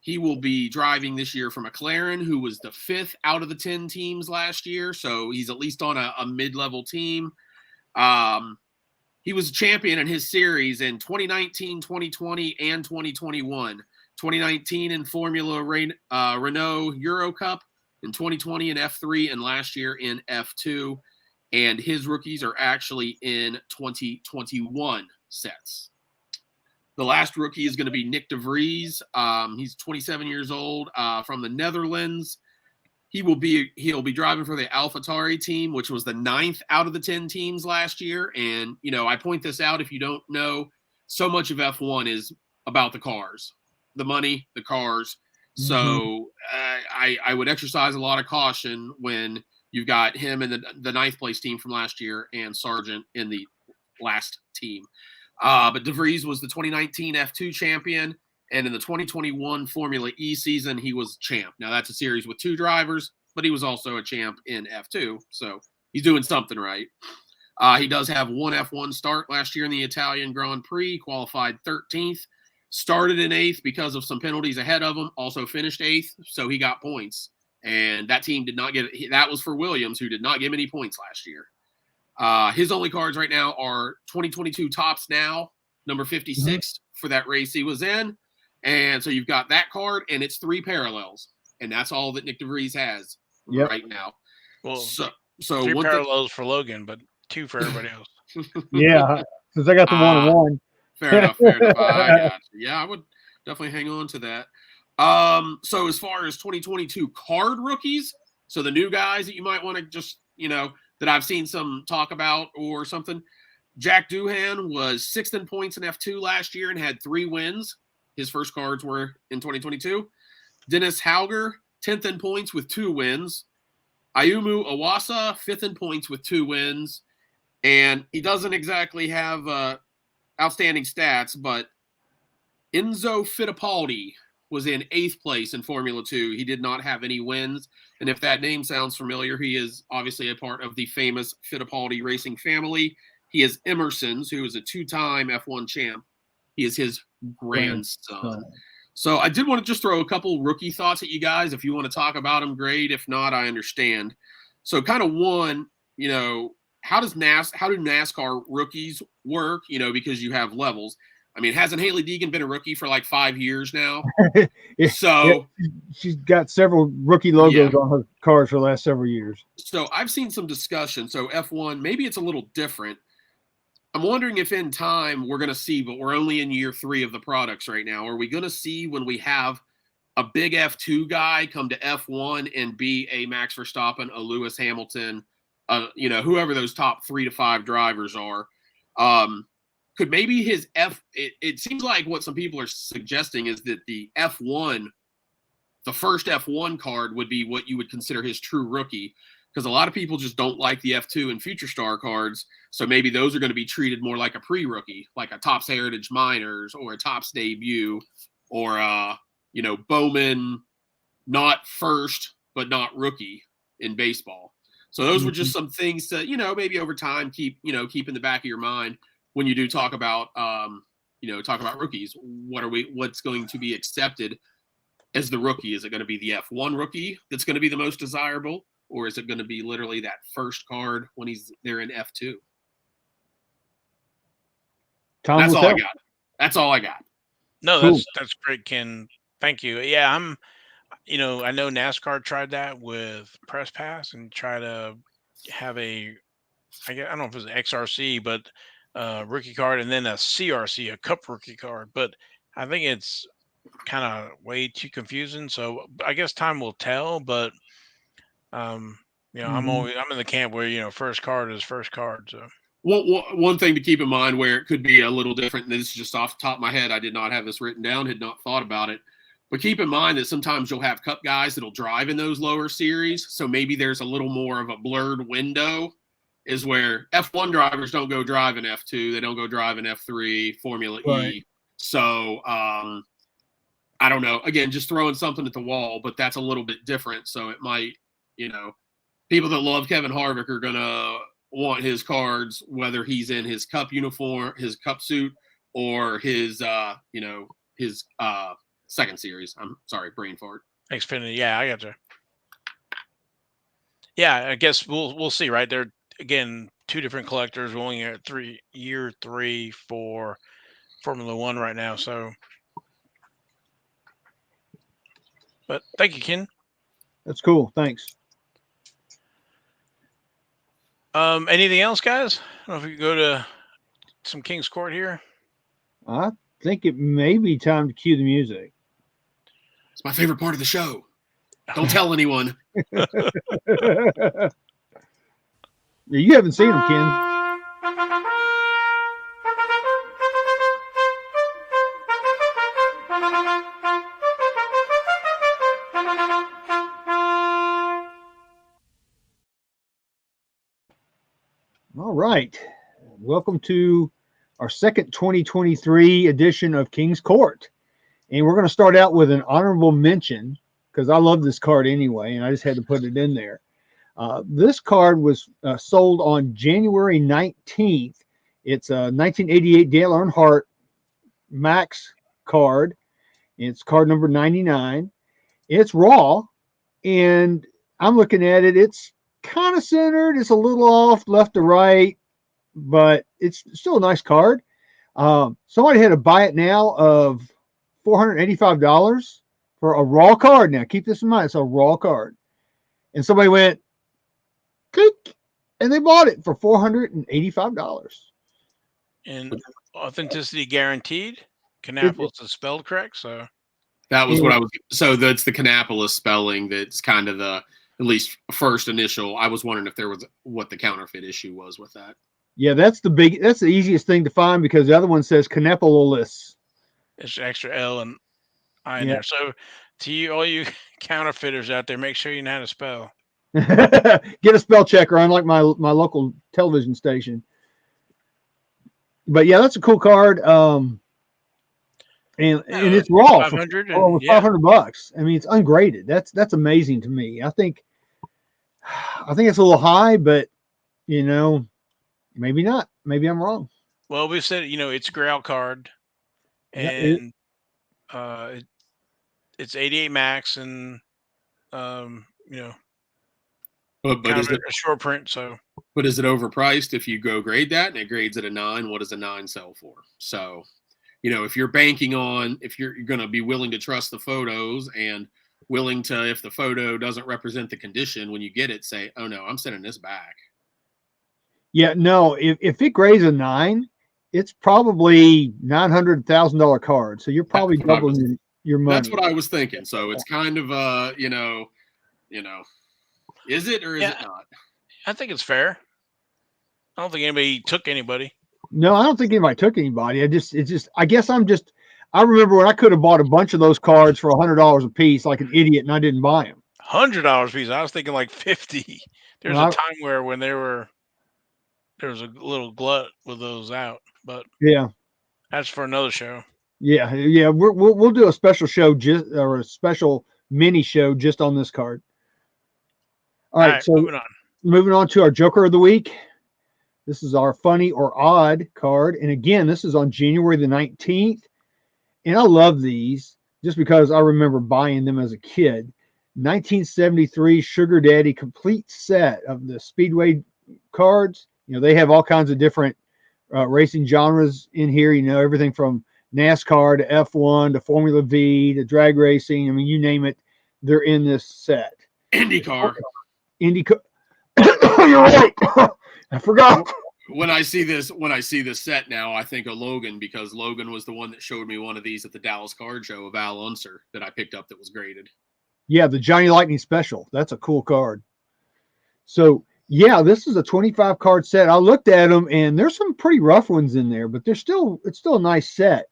He will be driving this year for McLaren, who was the 5th out of the 10 teams last year. So he's at least on a mid-level team. He was a champion in his series in 2019, 2020, and 2021. 2019 in Formula Renault Euro Cup, in 2020 in F3, and last year in F2. And his rookies are actually in 2021 sets. The last rookie is going to be Nick de Vries. He's 27 years old, from the Netherlands. He'll be driving for the AlphaTauri team, which was the 9th out of the 10 teams last year. And, I point this out if you don't know, so much of F1 is about the cars. The money, the cars. So I would exercise a lot of caution when you've got him in the 9th place team from last year and Sargent in the last team. But de Vries was the 2019 F2 champion, and in the 2021 Formula E season, he was champ. Now that's a series with 2 drivers, but he was also a champ in F2, so he's doing something right. He does have one F1 start last year in the Italian Grand Prix, qualified 13th. Started in 8th because of some penalties ahead of him, also finished 8th, so he got points. And that team did not get – that was for Williams, who did not get many points last year. His only cards right now are 2022 Topps Now, number 56 for that race he was in. And so you've got that card, and it's 3 parallels. And that's all that Nick de Vries has right now. Well, so 3 parallels for Logan, but 2 for everybody else. Yeah, since I got the 1-1. Fair enough. I got you. Yeah, I would definitely hang on to that. So as far as 2022 card rookies, so the new guys that you might want to just, that I've seen some talk about or something, Jack Doohan was 6th in points in F2 last year and had 3 wins. His first cards were in 2022. Dennis Hauger, 10th in points with 2 wins. Ayumu Iwasa, 5th in points with 2 wins. And he doesn't exactly have outstanding stats, but Enzo Fittipaldi was in 8th place in Formula 2. He did not have any wins. And if that name sounds familiar, he is obviously a part of the famous Fittipaldi racing family. He is Emerson's, who is a 2-time F1 champ. He is his grandson. So I did want to just throw a couple rookie thoughts at you guys. If you want to talk about them, great. If not, I understand. So kind of one, how do NASCAR rookies work? Because you have levels. I mean, hasn't Haley Deegan been a rookie for like 5 years now? So she's got several rookie logos on her cars for the last several years. So I've seen some discussion. So F1, maybe it's a little different. I'm wondering if in time we're going to see, but we're only in year 3 of the products right now. Are we going to see when we have a big F2 guy come to F1 and be a Max Verstappen, a Lewis Hamilton, whoever those top 3 to 5 drivers are? Could maybe his it seems like what some people are suggesting is that the first F1 card would be what you would consider his true rookie, because a lot of people just don't like the F2 and Future Star cards. So maybe those are going to be treated more like a pre-rookie, like a Topps Heritage Minors or a Topps Debut, or Bowman, not first but not rookie in baseball. So those were just some things to maybe over time keep in the back of your mind when you do talk about rookies. What's going to be accepted as the rookie? Is it going to be the F1 rookie that's going to be the most desirable, or is it going to be literally that first card when they're in F2? That's all I got. That's all I got. No, cool. That's great, Ken. Thank you. Yeah, I know NASCAR tried that with Press Pass and try to have I don't know if it was an XRC, but rookie card, and then a CRC, a Cup rookie card. But I think it's kind of way too confusing. So I guess time will tell. But I'm in the camp where first card is first card. So one thing to keep in mind where it could be a little different, and this is just off the top of my head, I did not have this written down, had not thought about it. But keep in mind that sometimes you'll have Cup guys that'll drive in those lower series. So maybe there's a little more of a blurred window, is where F1 drivers don't go drive in F2. They don't go drive in F3, Formula E. So I don't know. Again, just throwing something at the wall, but that's a little bit different. So it might, people that love Kevin Harvick are going to want his cards, whether he's in his Cup uniform, his Cup suit, or his second series. I'm sorry, brain fart. Xfinity. Yeah, I got you. Yeah, I guess we'll see, right? They're, again, 2 different collectors. We're only at year 3 for Formula 1 right now. So, but thank you, Ken. That's cool. Thanks. Anything else, guys? I don't know if we could go to some King's Court here. I think it may be time to cue the music. It's my favorite part of the show. Don't tell anyone. You haven't seen them, Ken. All right. Welcome to our second 2023 edition of King's Court. And we're going to start out with an honorable mention, because I love this card anyway, and I just had to put it in there. This card was sold on January 19th. It's a 1988 Dale Earnhardt Max card. It's card number 99. It's raw, and I'm looking at it. It's kind of centered. It's a little off left to right, but it's still a nice card. Somebody had to buy it now of $485 for a raw card. Now, keep this in mind. It's a raw card. And somebody went, click, and they bought it for $485. And authenticity guaranteed. Kannapolis is spelled correct, so. That was what I was. So that's the Kannapolis spelling. That's kind of the, at least first initial. I was wondering if there was what the counterfeit issue was with that. Yeah, that's the easiest thing to find, because the other one says Kannapolis. It's extra L and I in there. So to you, all you counterfeiters out there, make sure you know how to spell. Get a spell checker, unlike my local television station. But yeah, that's a cool card. and No, it's raw for 500 over and yeah. $500. I mean, it's ungraded. That's amazing to me. I think it's a little high, but you know, maybe not. Maybe I'm wrong. Well, we've said it's a growl card, Yeah, and uh, it's 88 max, and um, you know, But kind is of it a short print. So overpriced if you go grade that and it grades at a 9? What does a 9 sell for? So, if you're banking on, if you're going to be willing to trust the photos and willing to, if the photo doesn't represent the condition when you get it, say, oh no, I'm sending this back. yeah. No, if it grades a 9, it's probably $900,000 card. So you're probably That's what I doubling was. your That's money. what I was thinking. So it's kind of is it or is yeah, it not? I think it's fair. I don't think anybody took anybody. No, I don't think anybody took anybody. I guess I remember when I could have bought a bunch of those cards for $100 a piece, like an idiot, and I didn't buy them. $100 piece. I was thinking like 50. There's a Well, time where when there was a little glut with those out, but yeah, that's for another show. yeah. We'll do a special show or a special mini show just on this card. All All right, right, so moving on. moving on to our Joker of the Week. This is our funny or odd card, and again, this is on January the 19th. And I love these just because I remember buying them as a kid. 1973 Sugar Daddy complete set of the Speedway cards. They have all kinds of different racing genres in here. Everything from NASCAR to F1 to Formula V to drag racing. I mean, you name it, they're in this set. IndyCar. IndyCar. You're right. I forgot. When I see this set now, I think of Logan, because Logan was the one that showed me one of these at the Dallas Card Show of Al Unser that I picked up that was graded. Yeah, the Johnny Lightning Special. That's a cool card. So yeah, this is a 25 card set. I looked at them, and there's some pretty rough ones in there, but it's still a nice set.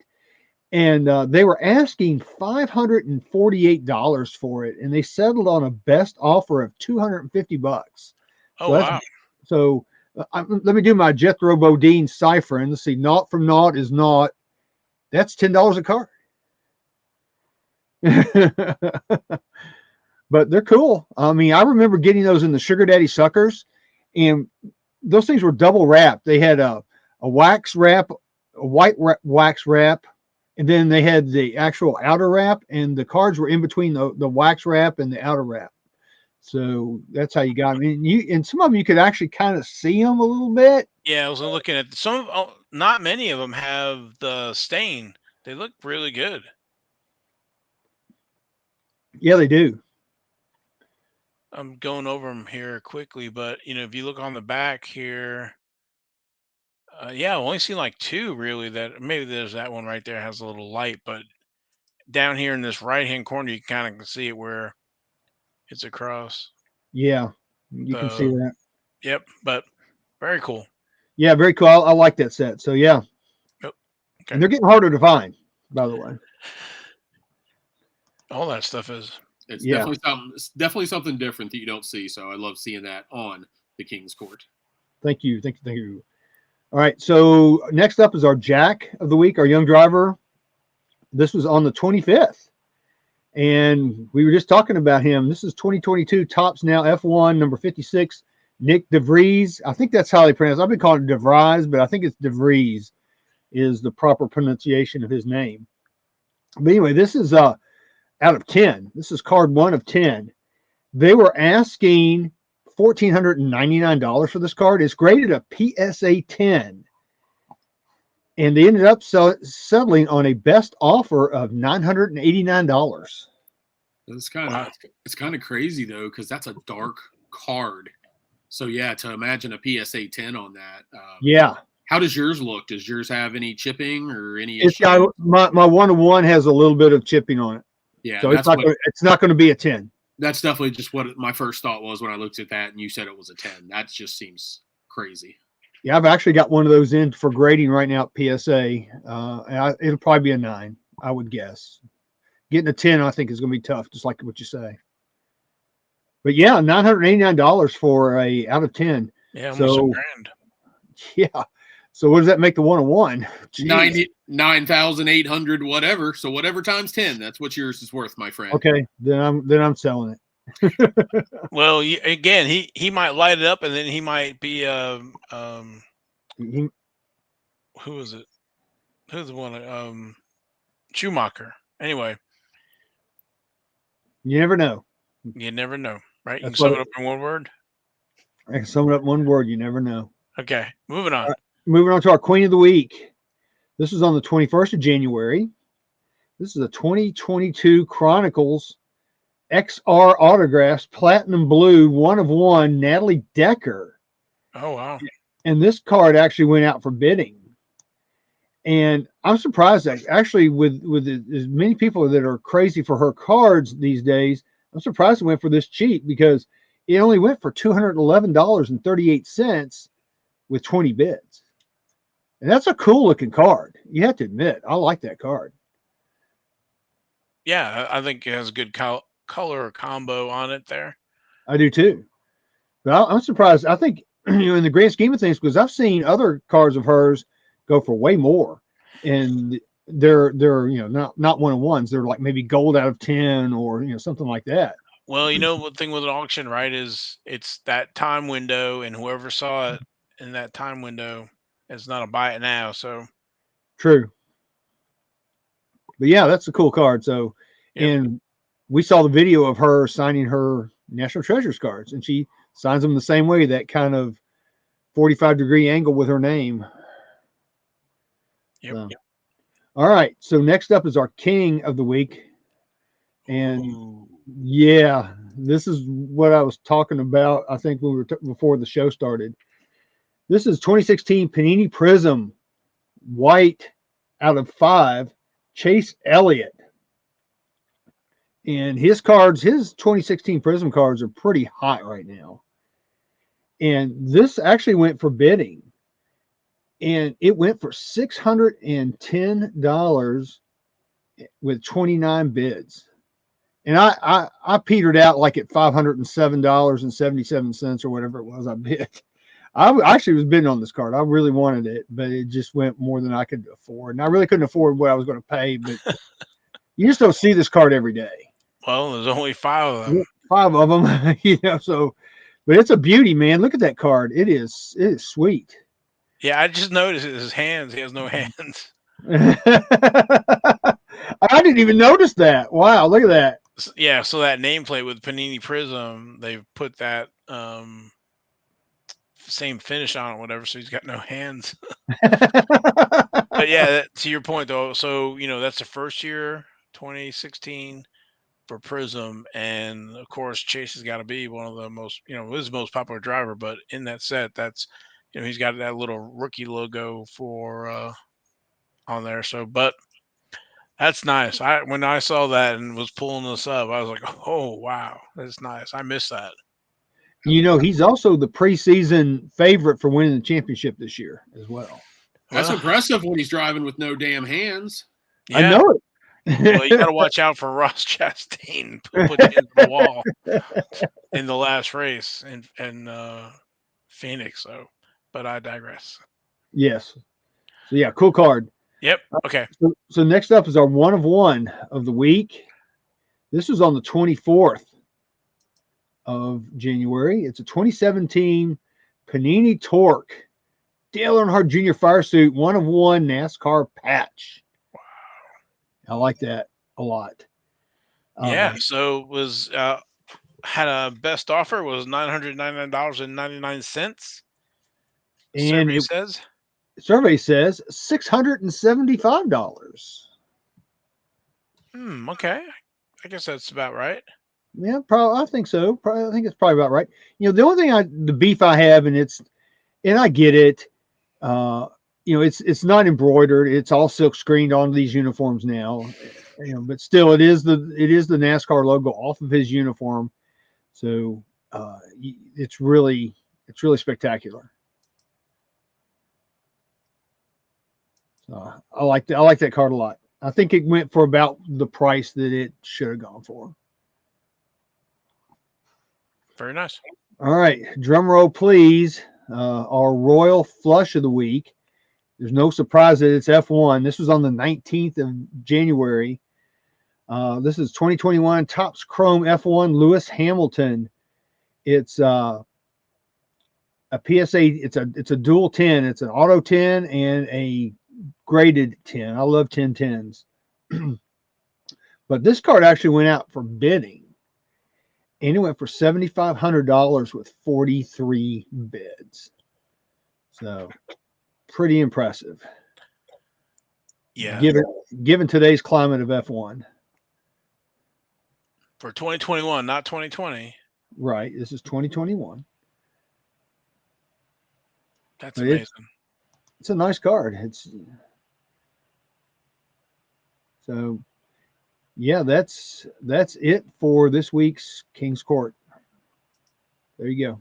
And they were asking $548 for it, and they settled on a best offer of $250. Oh wow. So let me do my Jethro Bodine ciphering. Let's see, naught from naught is naught. That's $10 a card. But they're cool. I mean, I remember getting those in the Sugar Daddy Suckers, and those things were double wrapped. They had a wax wrap, a white wax wrap, and then they had the actual outer wrap, and the cards were in between the wax wrap and the outer wrap. So that's how you got them. And some of them you could actually kind of see them a little bit. Yeah, I was looking at some. Not many of them have the stain. They look really good. Yeah, they do. I'm going over them here quickly, but if you look on the back here, yeah, I've only seen like two really. That maybe there's that one right there has a little light, but down here in this right hand corner, you kind of see it where it's across. Yeah, you can see that. Yep, but very cool. Yeah, very cool. I like that set. So yeah. Yep. Okay. And they're getting harder to find, by the way. All that stuff is. It's definitely something different that you don't see. So I love seeing that on the King's Court. Thank you. All right. So next up is our Jack of the Week, our young driver. This was on the 25th. And we were just talking about him. This is 2022 Tops Now F1 number 56, Nick DeVries. I think that's how they pronounce it. I've been calling it DeVries, but I think it's DeVries is the proper pronunciation of his name. But anyway, this is out of 10. This is card 1 of 10. They were asking $1,499 for this card. It's graded a PSA 10. And they ended up settling on a best offer of $989. It's kind of crazy though, because that's a dark card. So yeah, to imagine a PSA 10 on that. Yeah. How does yours look? Does yours have any chipping or any? It's got my 1-1 has a little bit of chipping on it. Yeah, so it's not going to be a 10. That's definitely just what my first thought was when I looked at that, and you said it was a 10. That just seems crazy. Yeah, I've actually got one of those in for grading right now at PSA. And it'll probably be a 9, I would guess. Getting a 10, I think, is going to be tough, just like what you say. But yeah, $989 for a out of 10. Yeah, almost $1,000. Yeah. So what does that make the 101? 99,800 whatever. So whatever times 10, that's what yours is worth, my friend. Okay, then I'm selling it. Well, again, he might light it up, and then he might be He- who is it? Who's the one? Schumacher. Anyway, you never know. you never know, right? You can That's sum what it up in one word. I can sum it up in one word. You never know. Okay, moving on. Moving on to our Queen of the Week. This is on the 21st of January. This is a 2022 Chronicles XR Autographs Platinum Blue 1 of 1 Natalie Decker. Oh wow! And this card actually went out for bidding. And I'm surprised that actually with as many people that are crazy for her cards these days, I'm surprised it went for this cheap because it only went for $211.38 with 20 bids. And that's a cool looking card. You have to admit, I like that card. Yeah, I think it has a good color combo on it there. I do too. But I'm surprised. I think in the grand scheme of things, because I've seen other cards of hers go for way more, and they're not 1-on-1s. They're like maybe gold out of 10 or something like that. Well, the thing with an auction, right, is it's that time window, and whoever saw it in that time window is not a buy it now. So True. But yeah, that's a cool card. So, yep. And we saw the video of her signing her National Treasures cards, and she signs them the same way, that kind of 45-degree angle with her name. Yep. So, all right. So next up is our King of the Week. And yeah, this is what I was talking about, I think, when we were before the show started. This is 2016 Panini Prism White out of 5, Chase Elliott. And his 2016 Prism cards are pretty hot right now. And this actually went for bidding. And it went for $610 with 29 bids. And I petered out like at $507.77 or whatever it was I bid. I actually was bidding on this card. I really wanted it, but it just went more than I could afford. And I really couldn't afford what I was going to pay, but you just don't see this card every day. Well, there's only 5 of them. 5 of them, so, but it's a beauty, man. Look at that card. It is sweet. Yeah, I just noticed his hands. He has no hands. I didn't even notice that. Wow, look at that. Yeah, so that nameplate with Panini Prism, they've put that same finish on it, whatever. So he's got no hands. But yeah, to your point though, so that's the first year, 2016 for Prism, and of course Chase has got to be one of the most, his most popular driver. But in that set, that's he's got that little rookie logo for on there. So, but that's nice. When I saw that and was pulling this up, I was like, oh wow, that's nice. I missed that. He's also the preseason favorite for winning the championship this year as well. That's impressive when he's driving with no damn hands. Yeah. I know it. Well, you got to watch out for Ross Chastain put you into the wall in the last race in Phoenix. So, but I digress. Yes. So yeah, cool card. Yep. Okay. So next up is our 1 of 1 of the week. This was on the 24th of January. It's a 2017 Panini Torque Dale Earnhardt Jr. Fire Suit 1 of 1 NASCAR patch. Wow. I like that a lot. Yeah. So it was had a best offer was $999.99. And Survey says $675. Okay. I guess that's about right. Yeah, probably. I think so. I think it's probably about right. The only thing the beef I have, and I get it. It's not embroidered. It's all silk screened onto these uniforms now. But still, it is the NASCAR logo off of his uniform. So it's really spectacular. I like that card a lot. I think it went for about the price that it should have gone for. Very nice. All right, drum roll, please. Our Royal Flush of the week There's no surprise that it's F1. This was on the 19th of January. This is 2021 Topps Chrome F1 Lewis Hamilton. It's a PSA. It's a dual 10. It's an auto 10 and a graded 10. I love 10s. But this card actually went out for bidding, and it went for $7,500 with 43 bids. So pretty impressive. Yeah. Given today's climate of F1. For 2021, not 2020. Right. This is 2021. That's amazing. It's a nice card. So yeah, that's it for this week's King's Court. There you go.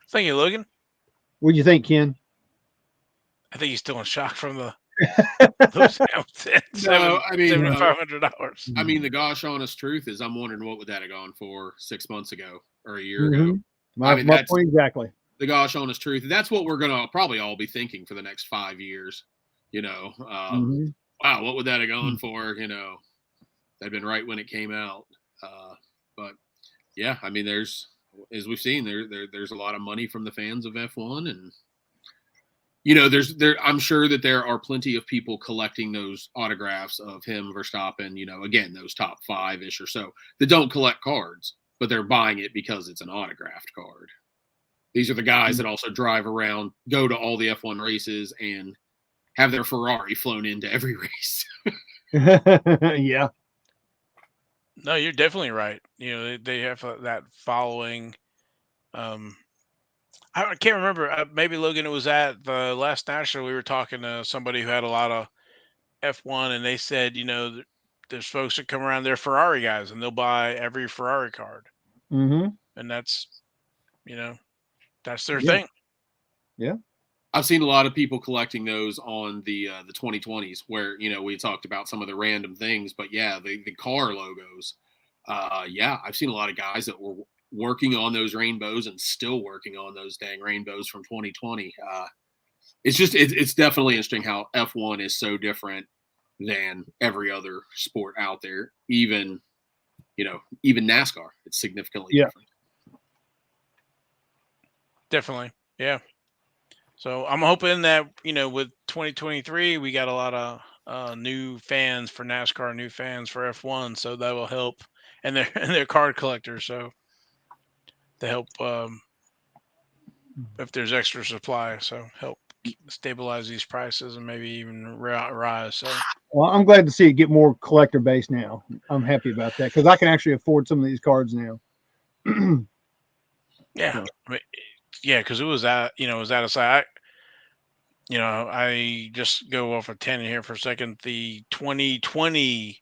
Thank you, Logan. What do you think, Ken? I think he's still in shock from the Lewis Hamilton. No, I mean, $7,500. I mean, the gosh honest truth is, I'm wondering what would that have gone for 6 months ago or a year ago. My point exactly. The gosh honest truth. That's what we're gonna probably all be thinking for the next 5 years. You know, wow, what would that have gone for? You know, that'd been right when it came out. But yeah, I mean, as we've seen, there's a lot of money from the fans of F1, and you know, I'm sure that there are plenty of people collecting those autographs of him, Verstappen. You know, again, those top 5-ish or so that don't collect cards, but they're buying it because it's an autographed card. These are the guys that also drive around, go to all the F1 races, and have their Ferrari flown into every race. Yeah. No, you're definitely right. You know, they have that following. I can't remember. Maybe Logan, it was at the last national. We were talking to somebody who had a lot of F1, and they said, you know, there's folks that come around, they're Ferrari guys, and they'll buy every Ferrari card. And that's, you know, that's their thing. Yeah. I've seen a lot of people collecting those on the 2020s, where, you know, we talked about some of the random things, but yeah, the car logos. Yeah, I've seen a lot of guys that were working on those rainbows and still working on those dang rainbows from 2020. It's definitely interesting how F1 is so different than every other sport out there. Even NASCAR, it's significantly different. Definitely. Yeah. So I'm hoping that, you know, with 2023, we got a lot of new fans for NASCAR, new fans for F1. So that will help, and they're card collectors. So to help if there's extra supply, so help stabilize these prices and maybe even rise. So, well, I'm glad to see it get more collector base now. I'm happy about that because I can actually afford some of these cards now. Yeah, so. I mean, yeah, because it was at a site. I just go off of 10 here for a second. The 2020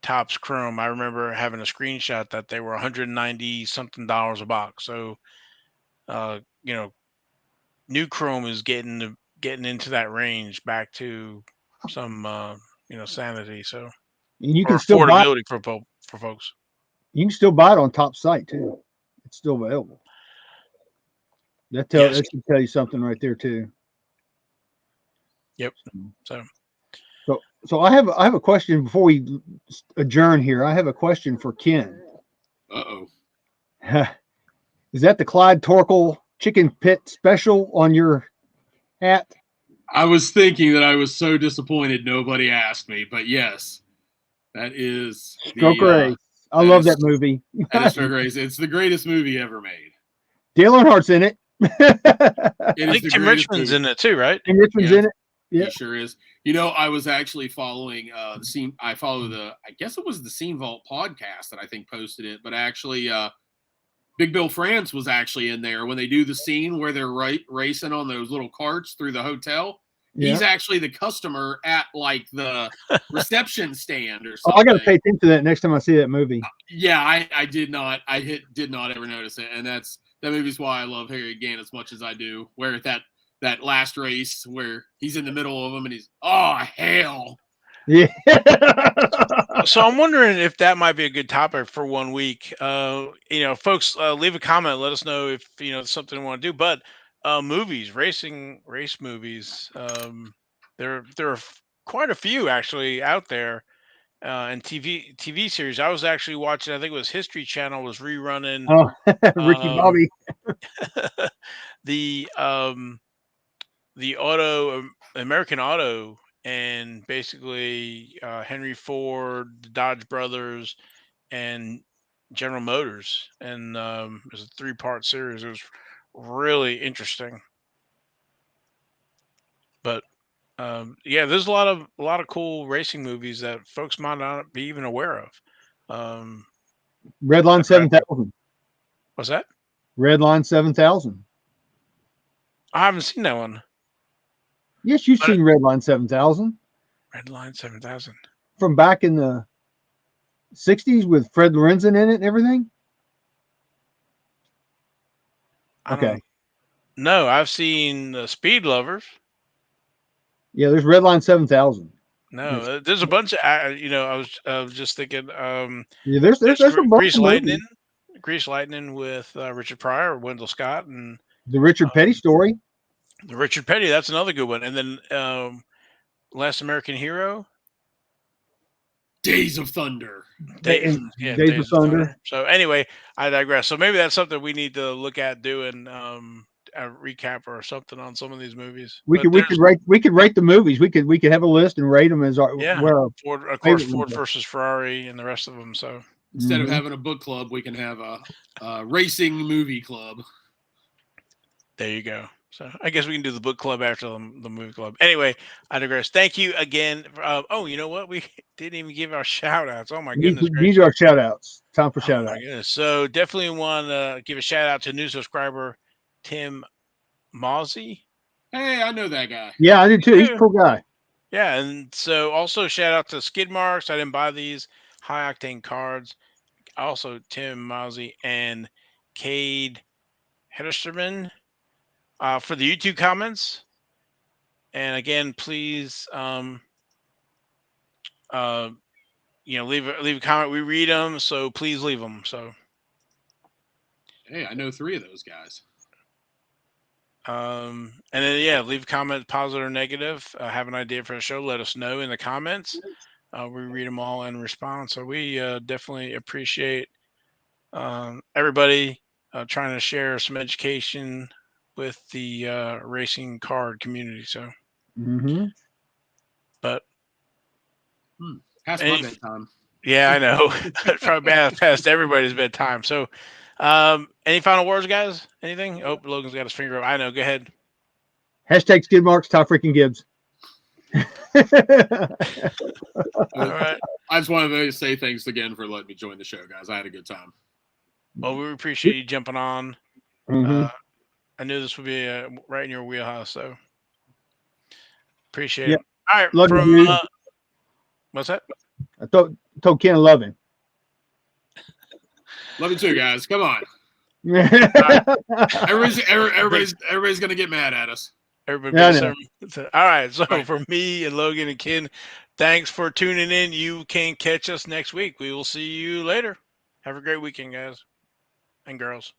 Topps Chrome, I remember having a screenshot that they were $190 something a box. So, new Chrome is getting into that range, back to some sanity. So, and you can still affordability for folks. You can still buy it on Top site too. It's still available. That should tell you something right there too. Yep. So I have a question before we adjourn here. I have a question for Ken. Uh-oh. Is that the Clyde Torkel Chicken Pit Special on your hat? I was thinking that I was so disappointed nobody asked me, but yes, that is Stroke Race. I love that movie. That is Stroke Race. It's the greatest movie ever made. Dale Earnhart's in it. I think Tim Richmond's in it too, right? Tim Richmond's in it. Yeah, he sure is. You know, I was actually following the scene. I follow I guess it was the Scene Vault podcast that I think posted it, but actually, Big Bill France was actually in there when they do the scene where they're racing on those little carts through the hotel. Yeah. He's actually the customer at like the reception stand or something. Oh, I got to pay attention to that next time I see that movie. Yeah, I did not. I did not ever notice it, and that movie's why I love Harry Gann as much as I do. Where that last race where he's in the middle of them and he's hell. Yeah. So I'm wondering if that might be a good topic for 1 week. Folks, leave a comment. Let us know if it's something you want to do. But movies, race movies. There are quite a few actually out there, and TV series. I was actually watching. I think it was History Channel was rerunning Oh, Ricky um, Bobby. the um, the American Auto, and basically Henry Ford, the Dodge brothers, and General Motors, and it was a three-part series. It was really interesting, but yeah, there's a lot of cool racing movies that folks might not be even aware of. Um, Redline I've got- 7000. what's that? Redline 7000. I haven't seen that one. Yes, you've But seen Redline 7000 Red Line 7000. from back in the 60s with Fred Lorenzen in it and everything. I Okay. don't know. I've seen Speed Lovers. Yeah, there's Redline 7000. No, There's there's a bunch of I was just thinking. yeah, there's There's there's a bunch Grease of Lightning, movies. Grease Lightning with Richard Pryor, Wendell Scott, and The Richard Petty um, story. the Richard Petty. That's another good one. And then Last American Hero. Days of Thunder. Days, And yeah, Days of Days of Thunder. Thunder. So anyway, I digress. So maybe that's something we need to look at doing a recap or something on some of these movies. We But could we there's could rate the movies. We could have a list and rate them as our yeah, where our Ford, of course, favorite ones Ford are. versus Ferrari and the rest of them. So Instead of Mhm. having a book club, we can have a racing movie club. there you go. So I guess we can do the book club after the movie club. Anyway, I digress. Thank you again. Oh, you know what? We didn't even give our shout outs. Oh my goodness These are gracious. our shout outs. Time for Oh shout my outs. goodness. So definitely want to give a shout out to new subscriber Tim Mozzie. Hey, I know that guy. Yeah, I did too. He's a Yeah. cool guy. Yeah, and so also shout out to Skid Marks. I didn't buy these high octane cards. Also Tim Mozzie and Cade Hedersterman for the YouTube comments. And again, please uh leave a comment. We read them, so please leave them. So Hey, I know 3 of those guys. and then yeah, leave a comment, positive or negative. Have an idea for the show, let us know in the comments. We read them all and respond. So we definitely appreciate everybody trying to share some education with the racing card community. So, Mm-hmm. but Past my any, bedtime. yeah, I know. Probably past everybody's bedtime. So, any final words, guys? Anything? Oh, Logan's got his finger up. I know. Go ahead. Hashtag skid marks, Ty freaking Gibbs. All right. I just wanted to say thanks again for letting me join the show, guys. I had a good time. Well, we appreciate you jumping on. Mhm. I knew this would be right in your wheelhouse, so appreciate Yeah. it. All right. Love you, From dude. what's that? I told Ken I love him. Love you too, guys. Come on. Yeah, Everybody's gonna get mad at us. Everybody I be know. all right. So Right. for me and Logan and Ken, thanks for tuning in. You can catch us next week. We will see you later. Have a great weekend, guys and girls.